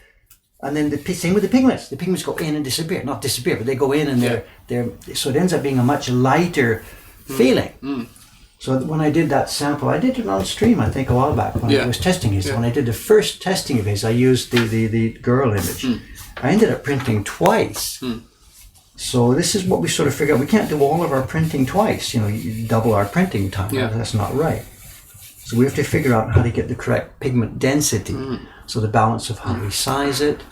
And then the same with the pigments. The pigments go in and disappear. Not disappear, but they go in and they're so it ends up being a much lighter feeling. So when I did that sample, I did it on stream, I think, a while back when I was testing his. When I did the first testing of his, I used the girl image. I ended up printing twice. So this is what we sort of figured out. We can't do all of our printing twice. You know, you double our printing time. That's not right. So we have to figure out how to get the correct pigment density. So the balance of how we size it,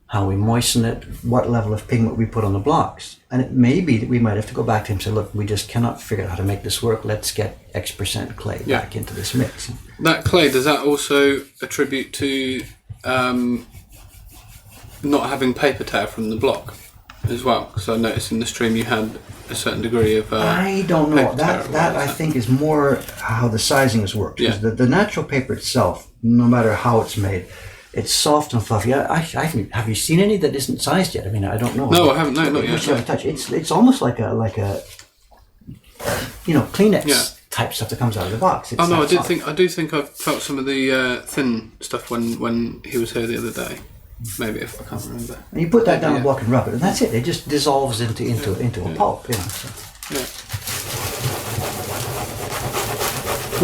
how we moisten it, what level of pigment we put on the blocks. And it may be that we might have to go back to him and say, look, we just cannot figure out how to make this work. Let's get X% clay back into this mix. That clay, does that also attribute to not having paper tear from the block as well? Because I noticed in the stream you had a certain degree of I don't know. That I think is more how the sizing is worked. Because the natural paper itself, no matter how it's made, it's soft and fluffy. Have you seen any that isn't sized yet? I mean, I don't know. No, I haven't. No, not yet. You have a touch. It's almost like a Kleenex type stuff that comes out of the box. It's I do think I felt some of the thin stuff when he was here the other day. Maybe, if I can't remember. And you put that down a block and rub it, and that's it. It just dissolves into a pulp. You know. So.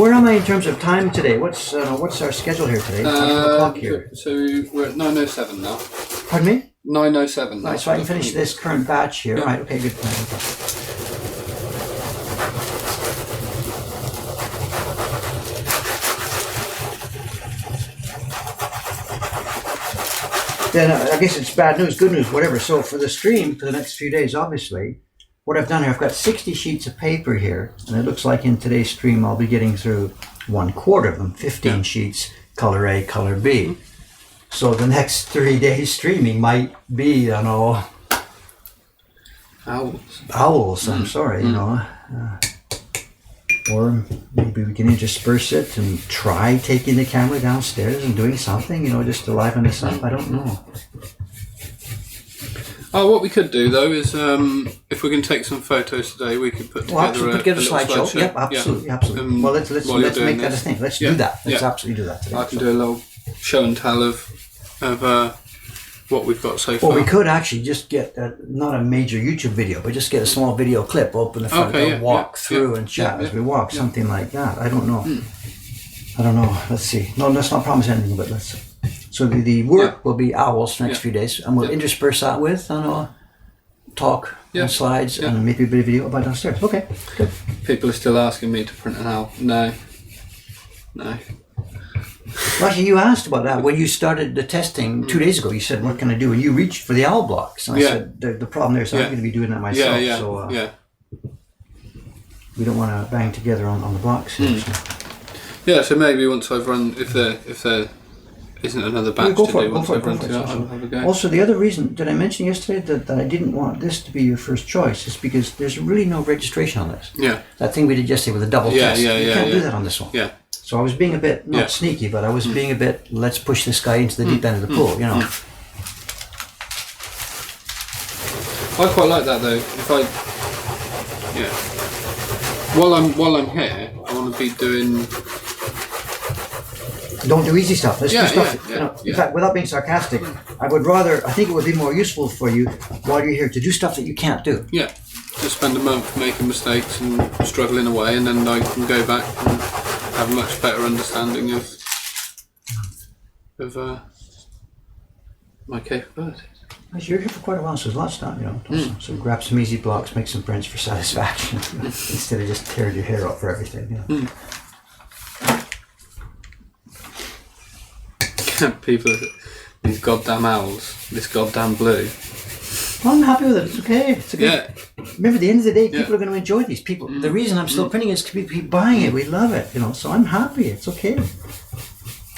Where am I in terms of time today? What's our schedule here today? 5 o'clock here. So we're at 9:07 now. Pardon me? 9:07. Right, so I can finish this current batch here. Right, okay, good. Then I guess it's bad news, good news, whatever. So for the stream, for the next few days, obviously, what I've done here, I've got 60 sheets of paper here, and it looks like in today's stream I'll be getting through 1/4 of them, 15 sheets, color A, color B. So the next 3 days streaming might be, owls. I'm sorry, or maybe we can intersperse it and try taking the camera downstairs and doing something, just to liven this up. I don't know. Oh, what we could do though is, if we can take some photos today, we could put together a slideshow. Yep, absolutely. Well, let's make that a thing. Let's do that. Let's absolutely do that today. I can do a little show and tell of what we've got so far. Well, we could actually just get not a major YouTube video, but just get a small video clip, open the front door, walk through and chat as we walk, something like that. I don't know. I don't know. Let's see. No, let's not promise anything, but let's see. So the work will be owls for the next few days, and we'll intersperse that with talk and slides and maybe a bit of video about downstairs. Okay, good. People are still asking me to print an owl. No. Well, actually, you asked about that when you started the testing 2 days ago. You said, "What can I do?" And you reached for the owl blocks. And I said, "The problem there is I'm going to be doing that myself." So we don't want to bang together on the blocks. Here, so. Yeah, so maybe once I've run, if there isn't another batch to do, once I've run through that, I'll have a go. Also, the other reason, did I mention yesterday that I didn't want this to be your first choice is because there's really no registration on this. Yeah. That thing we did yesterday with a double test. You can't do that on this one. Yeah. So I was being a bit, not sneaky, but I was being a bit, let's push this guy into the deep end of the pool, I quite like that though. While I'm here, I want to be doing. Don't do easy stuff. Let's do stuff. Yeah. In fact, without being sarcastic, I think it would be more useful for you while you're here to do stuff that you can't do. Yeah. Just spend a month making mistakes and struggling away, and then I can go back and have a much better understanding of my capabilities. You're here for quite a while, so there's lots of time, So grab some easy blocks, make some prints for satisfaction, instead of just tearing your hair out for everything. People, these goddamn owls, this goddamn blue. Well, I'm happy with it. It's okay. It's okay. Yeah. Remember, at the end of the day, people are going to enjoy these. People. The reason I'm still printing is because people keep buying it. We love it, So I'm happy. It's okay.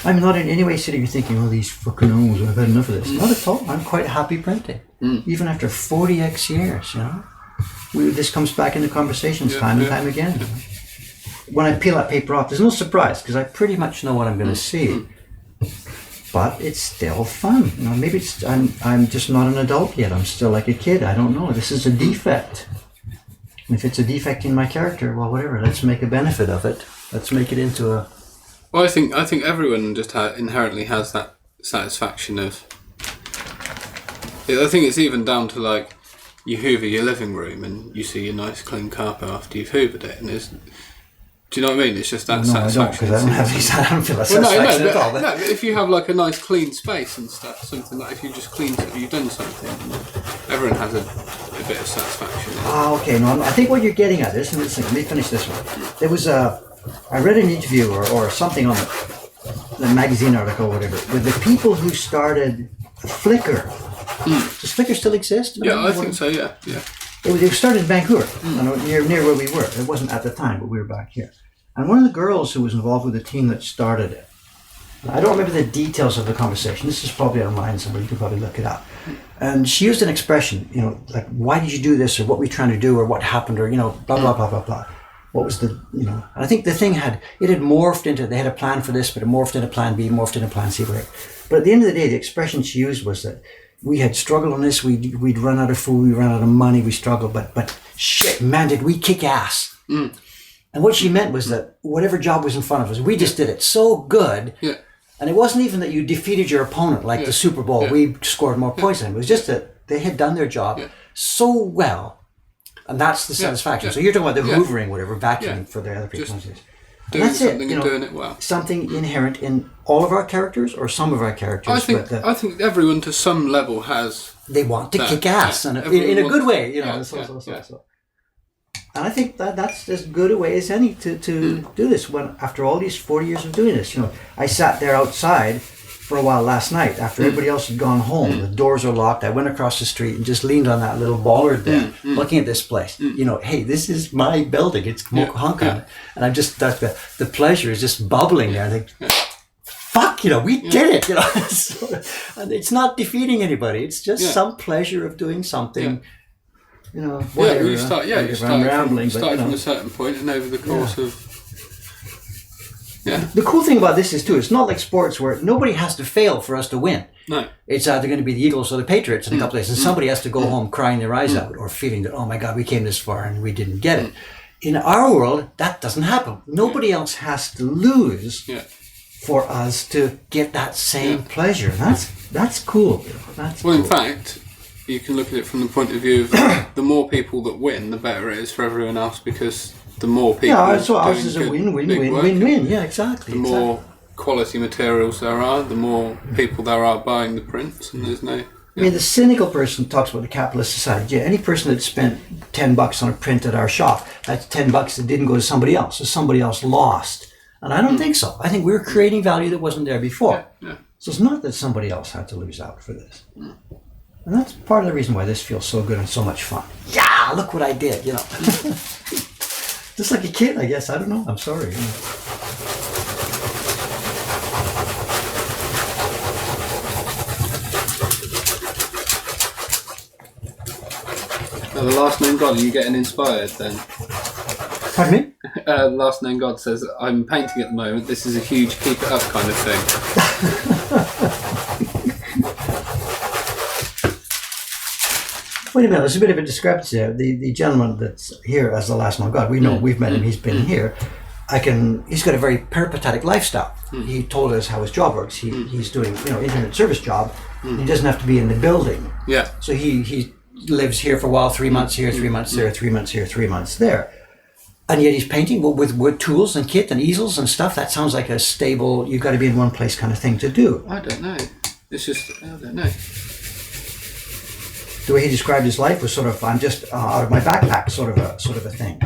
I'm not in any way sitting here thinking, oh, these fucking owls, I've had enough of this. Not at all. I'm quite happy printing. Even after 40x years, This comes back into conversations time and time again. When I peel that paper off, there's no surprise because I pretty much know what I'm going to see. But it's still fun. Maybe I'm just not an adult yet. I'm still like a kid. I don't know. This is a defect. And if it's a defect in my character, well, whatever. Let's make a benefit of it. Let's make it into a... Well, I think everyone just inherently has that satisfaction of... I think it's even down to like you hoover your living room and you see a nice clean carpet after you've hoovered it, and there's... Do you know what I mean? It's just that satisfaction. No, I don't, because I don't feel that satisfaction at all. No, but if you have like a nice clean space and stuff, something like if you just cleaned it, you've done something, everyone has a bit of satisfaction. Okay. No, I think what you're getting at is, listen, let me finish this one. There was I read an interview or something on the magazine article or whatever, with the people who started Flickr. Does Flickr still exist? Yeah, I think so, yeah. It started in Vancouver, near where we were. It wasn't at the time, but we were back here. And one of the girls who was involved with the team that started it, I don't remember the details of the conversation. This is probably online somewhere. You can probably look it up. And she used an expression, like, why did you do this, or what were we trying to do, or what happened, or, blah, blah, blah, blah, blah. What was the, And I think the thing had morphed into, they had a plan for this, but it morphed into plan B, morphed into plan C, whatever. But at the end of the day, the expression she used was that we had struggled on this, we'd run out of food, we ran out of money, we struggled, but shit, man, did we kick ass. And what she meant was that whatever job was in front of us, we just did it so good. Yeah. And it wasn't even that you defeated your opponent like the Super Bowl, we scored more points than. It was just that they had done their job so well, and that's the satisfaction. So you're talking about the hoovering, whatever, vacuuming for the other people. Doing something and doing it well. Something inherent in all of our characters or some of our characters. I think everyone to some level has. They want to kick ass in a good way, And I think that's as good a way as any to do this. When after all these 40 years of doing this, I sat there outside for a while last night after everybody else had gone home. The doors are locked. I went across the street and just leaned on that little bollard there, looking at this place. Hey, this is my building. It's Mokuhankan, and I'm just the pleasure is just bubbling there. I think, fuck, we did it. And it's not defeating anybody. It's just some pleasure of doing something. You start from a certain point, and over the course of. Yeah. The cool thing about this is too, it's not like sports where nobody has to fail for us to win. No. It's either going to be the Eagles or the Patriots in a couple of days, and somebody has to go home crying their eyes out or feeling that, oh my God, we came this far and we didn't get it. In our world, that doesn't happen. Nobody else has to lose for us to get that same pleasure. That's cool. In fact, you can look at it from the point of view of the more people that win, the better it is for everyone else, because the more people. Yeah, so ours is a win-win-win-win-win. Yeah, exactly. The more quality materials there are, the more people there are buying the prints, and there's no. I mean, the cynical person talks about the capitalist society. Yeah, any person that spent $10 on a print at our shop, that's $10 that didn't go to somebody else, so somebody else lost. And I don't think so. I think we're creating value that wasn't there before. Yeah. So it's not that somebody else had to lose out for this. And that's part of the reason why this feels so good and so much fun. Yeah, look what I did, Just like a kid, I guess. I don't know. I'm sorry. Now, the last name God, are you getting inspired then? Pardon me? The last name God says, I'm painting at the moment. This is a huge keep it up kind of thing. wait a minute, there's a bit of a discrepancy there. The gentleman that's here as the last man God, we know, we've met him, he's been here. He's got a very peripatetic lifestyle. He told us how his job works. He's doing, internet service job. He doesn't have to be in the building. Yeah. So he lives here for a while, 3 months here, 3 months there, 3 months here, 3 months there. And yet he's painting with wood tools and kit and easels and stuff. That sounds like a stable, you've got to be in one place kind of thing to do. I don't know. It's just, I don't know. The way he described his life was sort of, I'm just out of my backpack sort of a thing.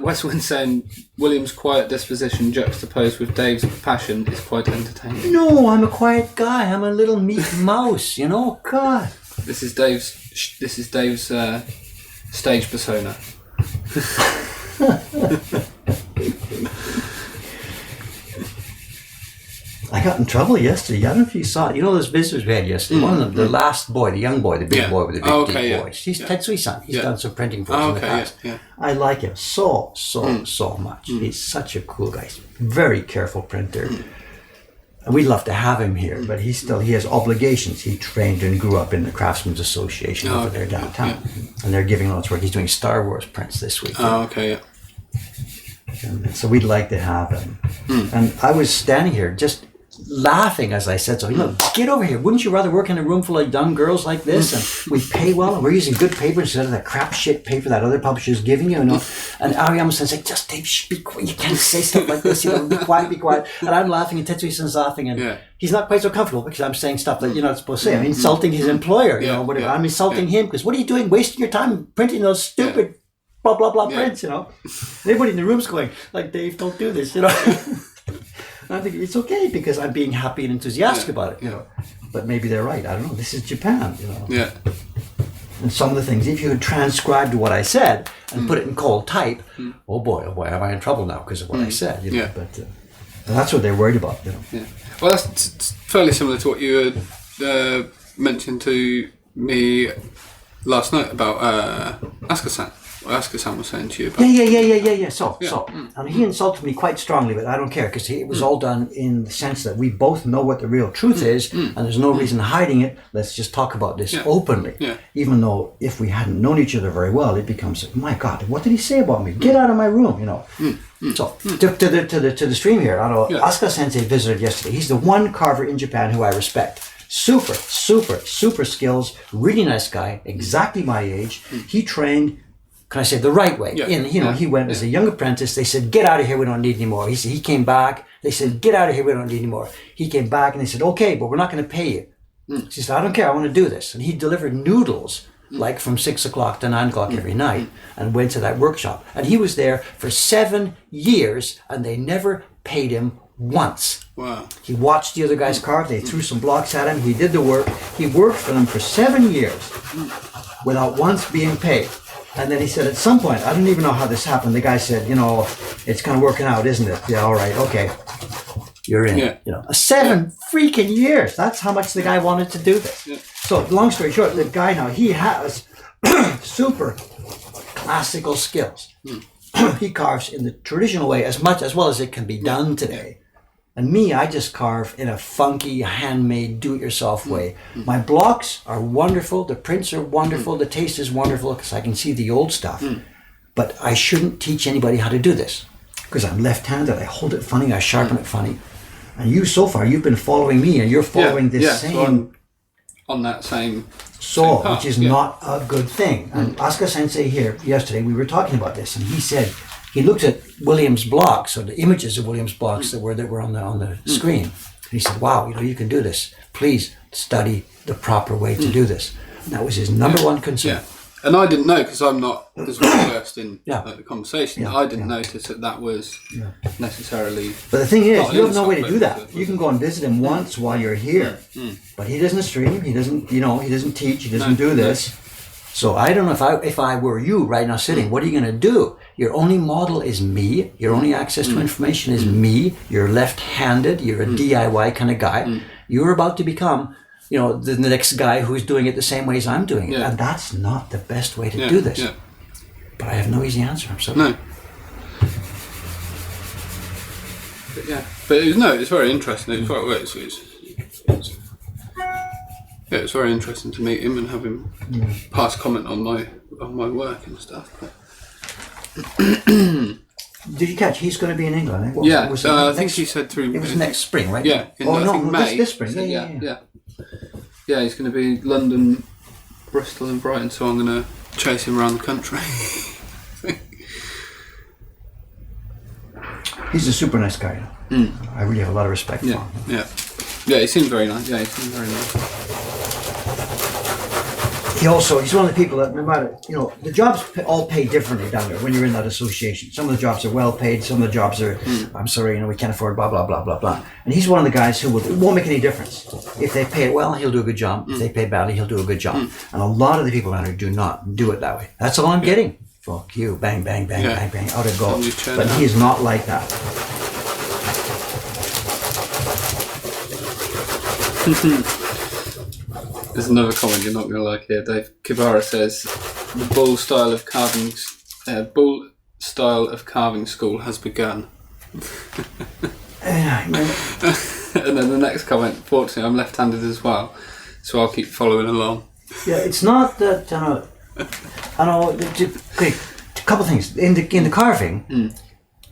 Westwood saying William's quiet disposition juxtaposed with Dave's passion is quite entertaining. No, I'm a quiet guy. I'm a little meat mouse, God. This is Dave's stage persona. I got in trouble yesterday. I don't know if you saw it. Those visitors we had yesterday. One of them, the last boy, the young boy, the big boy with the big deep voice. He's Tetsui's son. He's done some printing for us in the past. I like him so much. He's such a cool guy. He's a very careful printer. And we'd love to have him here, but he has obligations. He trained and grew up in the Craftsmen's Association over there downtown. And they're giving lots of work. He's doing Star Wars prints this week. And so we'd like to have him. And I was standing here just laughing as I said so. Get over here. Wouldn't you rather work in a room full of young girls like this? And we pay well, and we're using good paper instead of that crap shit paper that other publishers giving you. And Ariama-san said, just Dave, be quiet. You can't say stuff like this. Be quiet, be quiet. And I'm laughing, and Tetsuya-san's laughing, and he's not quite so comfortable because I'm saying stuff that you're not supposed to say. I'm insulting his employer. Whatever. I'm insulting him because what are you doing, wasting your time printing those stupid blah blah blah prints? Everybody in the room's going like, Dave, don't do this. I think it's okay because I'm being happy and enthusiastic about it, But maybe they're right. I don't know. This is Japan, Yeah. And some of the things, if you had transcribed what I said and put it in cold type, oh boy, am I in trouble now because of what I said, But that's what they're worried about, Yeah. Well, that's fairly similar to what you had mentioned to me last night about Asuka-san. Asuka-san was saying to you about... Yeah. So, and he insulted me quite strongly, but I don't care because it was all done in the sense that we both know what the real truth is, and there's no reason hiding it. Let's just talk about this openly. Yeah. Even though if we hadn't known each other very well, it becomes, my God, what did he say about me? Get out of my room, So to the stream here, I know Asuka Sensei visited yesterday. He's the one carver in Japan who I respect. Super skills, really nice guy, exactly my age. He trained, can I say, the right way? He went as a young apprentice. They said, get out of here, we don't need any more. He came back. They said, get out of here, we don't need any more. He came back and they said, okay, but we're not going to pay you. He said, I don't care, I want to do this. And he delivered noodles like from 6 o'clock to 9 o'clock every night and went to that workshop. And he was there for 7 years and they never paid him once. Wow. He watched the other guys carve. They threw some blocks at him. He did the work. He worked for them for 7 years without once being paid. And then he said at some point, I don't even know how this happened. The guy said, it's kind of working out, isn't it? Yeah, all right, okay. You're in. Yeah. 7 freaking years. That's how much the guy wanted to do this. Yeah. So long story short, the guy now, he has super classical skills. He carves in the traditional way as well as it can be done today. And me, I just carve in a funky, handmade, do-it-yourself way. My blocks are wonderful. The prints are wonderful. The taste is wonderful because I can see the old stuff. But I shouldn't teach anybody how to do this because I'm left-handed. I hold it funny. I sharpen it funny. And you, so far, you've been following me and you're following this same... So I'm on that same path, which is not a good thing. And Asuka Sensei here, yesterday, we were talking about this and he said... He looked at William's blocks, or the images of William's blocks that were on the screen. And he said, wow, you can do this. Please study the proper way to do this. And that was his number one concern. Yeah. And I didn't know, because I'm not as well versed in the conversation, I didn't notice that was necessarily... But the thing is, you have no way to do that. You can go and visit him once while you're here. But he doesn't stream, he doesn't, he doesn't teach, he doesn't do this. So I don't know if I were you right now sitting, what are you going to do? Your only model is me. Your only access to information is me. You're left-handed. You're a DIY kind of guy. You're about to become, the next guy who's doing it the same way as I'm doing it. And that's not the best way to do this. Yeah. But I have no easy answer. I'm sorry. No. But it's very interesting. It's Yeah, it's very interesting to meet him and have him pass comment on my work and stuff. But did you catch? He's going to be in England. I think he said through. It was next spring, right? Yeah. May. This spring. Yeah. Yeah, he's going to be London, Bristol, and Brighton. So I'm going to chase him around the country. He's a super nice guy. I really have a lot of respect for him. Yeah, he seems very nice. He's one of the people that, no matter, the jobs all pay differently down there when you're in that association. Some of the jobs are well paid, some of the jobs are, I'm sorry, we can't afford blah, blah, blah, blah, blah. And he's one of the guys who it won't make any difference. If they pay it well, he'll do a good job. If they pay badly, he'll do a good job. And a lot of the people down there do not do it that way. That's all I'm getting. Fuck you, bang, bang, bang, bang, bang, out it goes. But he is not like that. There's another comment you're not going to like here. Dave Kibara says the bull style of carving school has begun. And then the next comment. Fortunately, I'm left-handed as well, so I'll keep following along. Yeah, it's not that. Okay, a couple of things in the carving.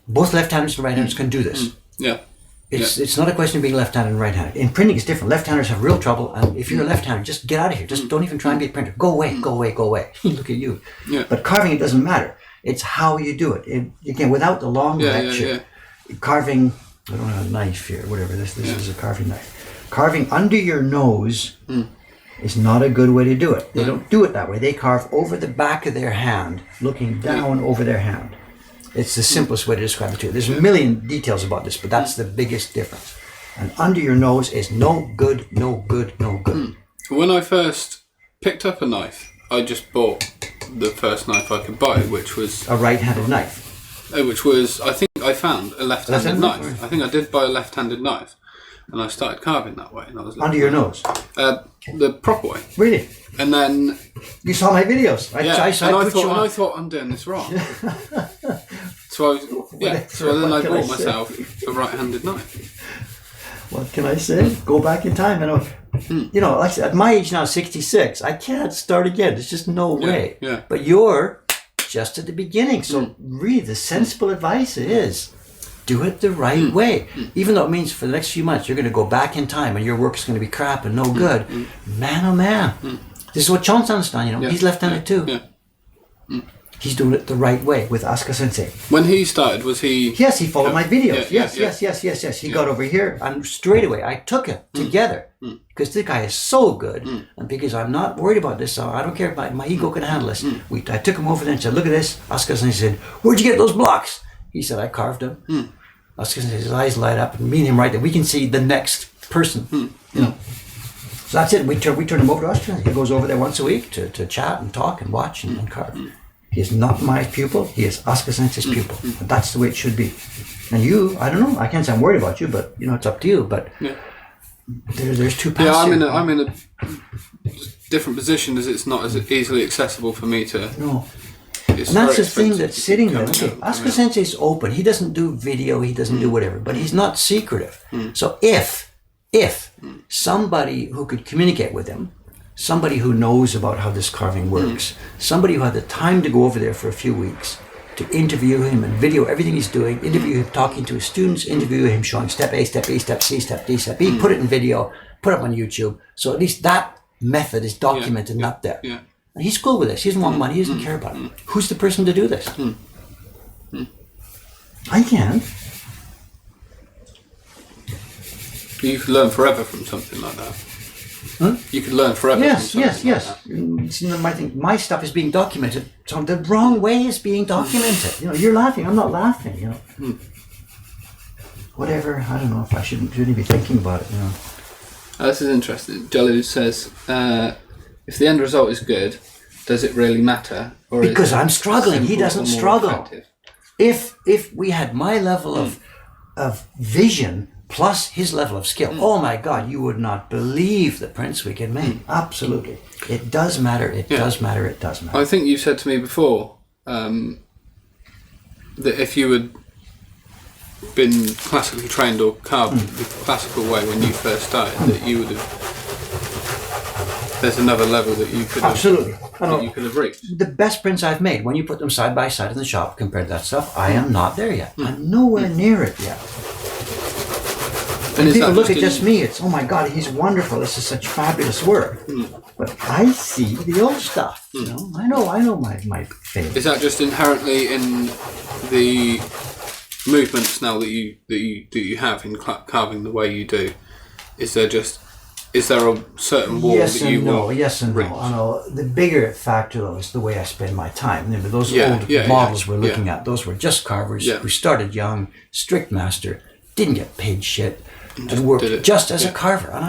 Both left-handers and right-handers can do this. Yeah. It's not a question of being left-handed and right-handed. In printing, it's different. Left-handers have real trouble, and if you're a left-hander, just get out of here. Just don't even try and be a printer. Go away, go away, go away. Look at you. Yeah. But carving, it doesn't matter. It's how you do it. Again, without the long lecture, carving. I don't have a knife here. Whatever. This is a carving knife. Carving under your nose is not a good way to do it. They don't do it that way. They carve over the back of their hand, looking down over their hand. It's the simplest way to describe it too. There's a million details about this, but that's the biggest difference. And under your nose is no good, no good, no good. When I first picked up a knife, I just bought the first knife I could buy, which was a right-handed knife. Which was, I think I found a left-handed knife. I think I did buy a left-handed knife, and I started carving that way. And I was under your nose? The proper way. Really? And then you saw my videos. I thought I'm doing this wrong. So then I bought myself a right-handed knife. What can I say? Go back in time. Like I said, at my age now, 66, I can't start again. There's just no way. Yeah. But you're just at the beginning. So really, the sensible advice is do it the right way. Even though it means for the next few months you're going to go back in time and your work's going to be crap and no good. Man, oh man. This is what Chonsan's done, He's left-handed too. Yeah. He's doing it the right way with Asuka Sensei. When he started, was he... Yes, he followed my videos. Yes. He got over here and straight away I took it together because this guy is so good and because I'm not worried about this, so I don't care about my ego can handle this. I took him over there and said, look at this. Asuka Sensei said, where'd you get those blocks? He said, I carved them. Asuka Sensei, his eyes light up and me and him right there. We can see the next person, So that's it. We turn him over to Asuka Sensei. He goes over there once a week to chat and talk and watch and carve. He is not my pupil. He is Asuka Sensei's pupil. And that's the way it should be. And you, I don't know. I can't say I'm worried about you, but it's up to you. But there's two paths. Yeah, I'm in a different position as it's not as easily accessible for me to. No. And that's the thing that's sitting there. Okay, Asuka Sensei's open. He doesn't do video. He doesn't do whatever. But he's not secretive. So if somebody who could communicate with him, somebody who knows about how this carving works, somebody who had the time to go over there for a few weeks to interview him and video everything he's doing, interview him talking to his students, interview him showing step A, step B, step C, step D, step E, put it in video, put it up on YouTube. So at least that method is documented and up there. Yeah. And he's cool with this. He doesn't want money. He doesn't care about it. Who's the person to do this? I can. You could learn forever from something like that. You could learn forever. Yes. My stuff is being documented. So the wrong way is being documented. You're laughing. I'm not laughing. Whatever. I don't know if I shouldn't really be thinking about it. This is interesting. Jolly says, if the end result is good, does it really matter? Or because I'm struggling. He doesn't struggle. Effective? If we had my level of vision plus his level of skill, oh my God, you would not believe the prints we can make. Absolutely. It does matter. It does matter. It does matter. I think you said to me before that if you had been classically trained or carved the classical way when you first started, that you would have there's another level that you could absolutely. you could have reached. The best prints I've made, when you put them side by side in the shop compared to that stuff, I am not there yet. I'm nowhere near it yet. And people look at just me, it's, oh my God, he's wonderful. This is such fabulous work. But I see the old stuff. You know, I know my favorite. Is that just inherently in the movements now that you have in carving the way you do? Is there a certain wall that you will Yes and reach? no. I know the bigger factor though is the way I spend my time. Remember those old models we're looking at, those were just carvers who started young, strict master, didn't get paid shit. And worked just as a carver. And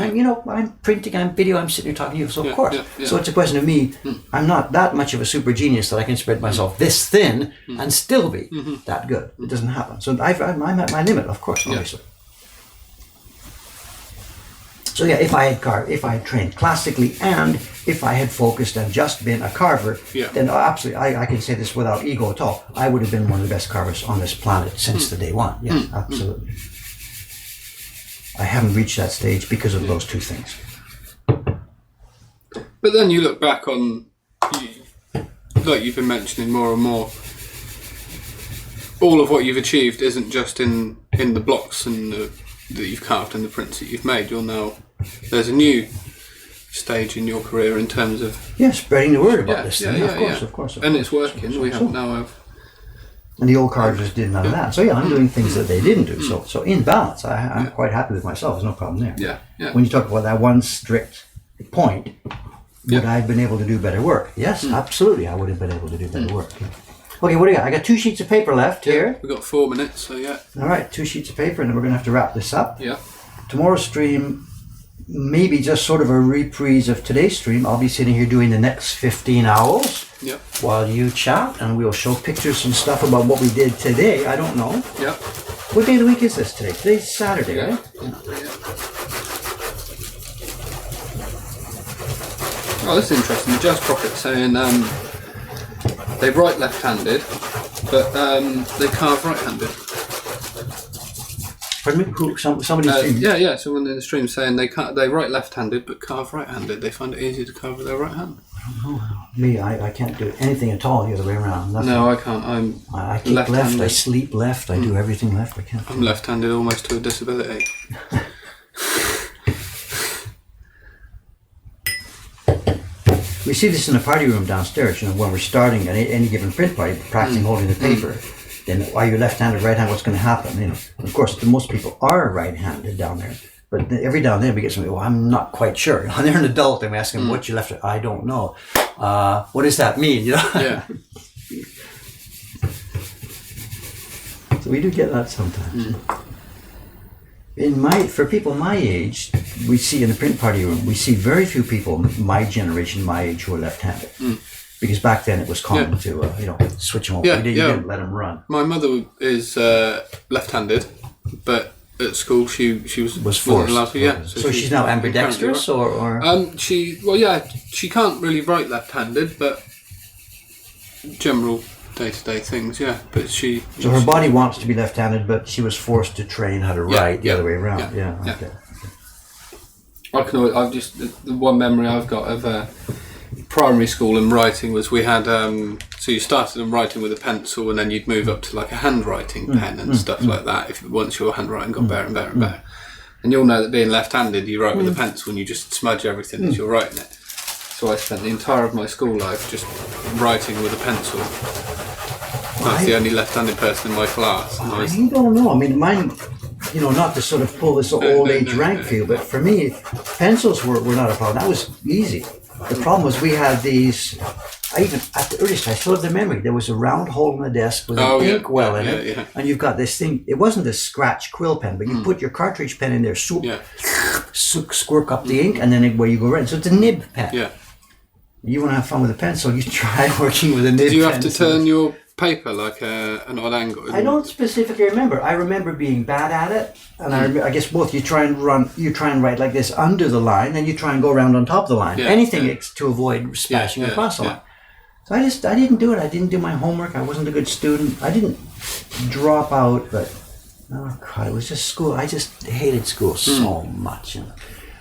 I'm printing, I'm video, I'm sitting here talking to you, so of course. So it's a question of me, I'm not that much of a super genius that I can spread myself this thin and still be that good. It doesn't happen. So I'm at my limit, of course, obviously. So yeah, if I had trained classically and if I had focused and just been a carver, then absolutely, I can say this without ego at all, I would have been one of the best carvers on this planet since the day one. Yes, absolutely. I haven't reached that stage because of those two things. But then you look back on, like you've been mentioning more and more, all of what you've achieved isn't just in the blocks and that you've carved and the prints that you've made. There's a new stage in your career in terms of spreading the word about this thing. Of course. And it's working. We have now. And the old carvers did none of that. So I'm doing things that they didn't do. So in balance, I'm quite happy with myself. There's no problem there. When you talk about that one strict point, would I have been able to do better work? Yes, absolutely. I would have been able to do better work. Okay, what do you got? I got 2 sheets of paper left here. We've got 4 minutes, so All right, 2 sheets of paper, and then we're going to have to wrap this up. Yeah. Tomorrow's stream, maybe just sort of a reprise of today's stream. I'll be sitting here doing the next 15 hours while you chat, and we'll show pictures and stuff about what we did today. I don't know. Yeah. What day of the week is this today? Today's Saturday, right? Oh, this is interesting. The Jazz Prophet saying they write left-handed, but they carve right-handed. Pardon me? Somebody's stream? Someone in the stream saying they write left-handed but carve right-handed. They find it easier to carve with their right hand. Me, I can't do anything at all the other way around. Nothing. No, I can't. I kick left, I sleep left, I do everything left. I can't. I'm left-handed almost to a disability. We see this in the party room downstairs, when we're starting any given print party, practicing holding the paper. Then are you left-handed, right-handed, what's going to happen? Of course, most people are right-handed down there. But every now and then we get somebody, I'm not quite sure. When they're an adult and we ask them, what you left? I don't know. What does that mean? Yeah. So we do get that sometimes. For people my age, we see in the print party room, we see very few people my generation, my age, who are left-handed. Because back then it was common to switch them over. You didn't let them run. My mother is left-handed, but at school she was forced. Allowed to, so she's now ambidextrous, or she can't really write left-handed, but general day-to-day things, but she... So her body wants to be left-handed, but she was forced to train how to write the other way around. Okay. I've just... The one memory I've got of primary school and writing was we had... so you started on writing with a pencil and then you'd move up to like a handwriting pen and stuff like that once your handwriting got better and better and better. And you'll know that being left-handed, you write with a pencil and you just smudge everything as you're writing it. So I spent the entire of my school life just writing with a pencil. I was the only left-handed person in my class. And I don't know. I mean, mine, not to sort of pull this old age rank feel, but for me, pencils were not a problem. That was easy. The problem was we had these, even at the earliest, I still have the memory, there was a round hole in the desk with an ink well in it, and you've got this thing, it wasn't a scratch quill pen, but you put your cartridge pen in there, squirt up the ink, and then where you go right. So it's a nib pen. Yeah. You want to have fun with a pencil, you try working with a nib pen. Did you have to turn your paper like an odd angle? I don't specifically remember. I remember being bad at it, and I guess both. You try and write like this under the line, then you try and go around on top of the line. Anything to avoid splashing across the line. So I didn't do it. I didn't do my homework. I wasn't a good student. I didn't drop out, but oh God, it was just school. I just hated school so much.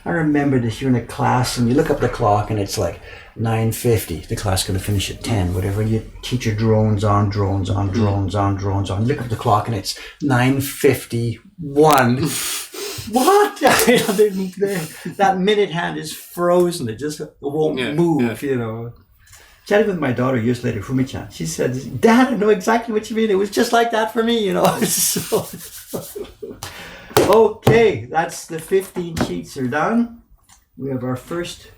I remember this, you're in a class and you look up the clock and it's like 9:50. The class is going to finish at 10, whatever. Your teacher drones on. You look up the clock and it's 9:51. What? That minute hand is frozen. It just won't move, you know. Chatting with my daughter years later, Fumi-chan, she said, Dad, I know exactly what you mean. It was just like that for me, you know. So, okay, that's the 15 sheets are done. We have our first,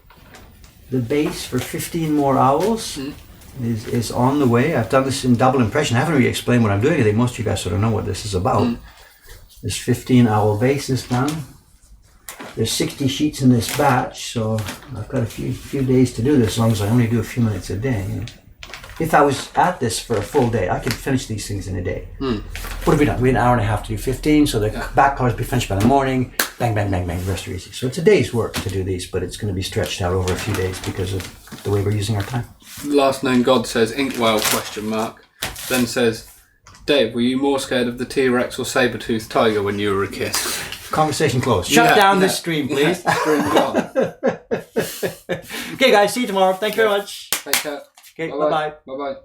the base for 15 more owls is on the way. I've done this in double impression. I haven't really explained what I'm doing. I think most of you guys sort of know what this is about. This 15 owl base is done. There's 60 sheets in this batch, so I've got a few days to do this, as long as I only do a few minutes a day. You know. If I was at this for a full day, I could finish these things in a day. What have we done? We had an hour and a half to do 15, so the back colours will be finished by the morning. Bang, bang, bang, bang, the rest are easy. So it's a day's work to do these, but it's going to be stretched out over a few days because of the way we're using our time. Last known God says Inkwell ? Then says, Dave, were you more scared of the T-Rex or saber-toothed tiger when you were a kid? Conversation closed. Shut down this stream, please. Stream gone. Okay, guys, see you tomorrow. Thank you very much. Take care. Okay, bye-bye. Bye-bye.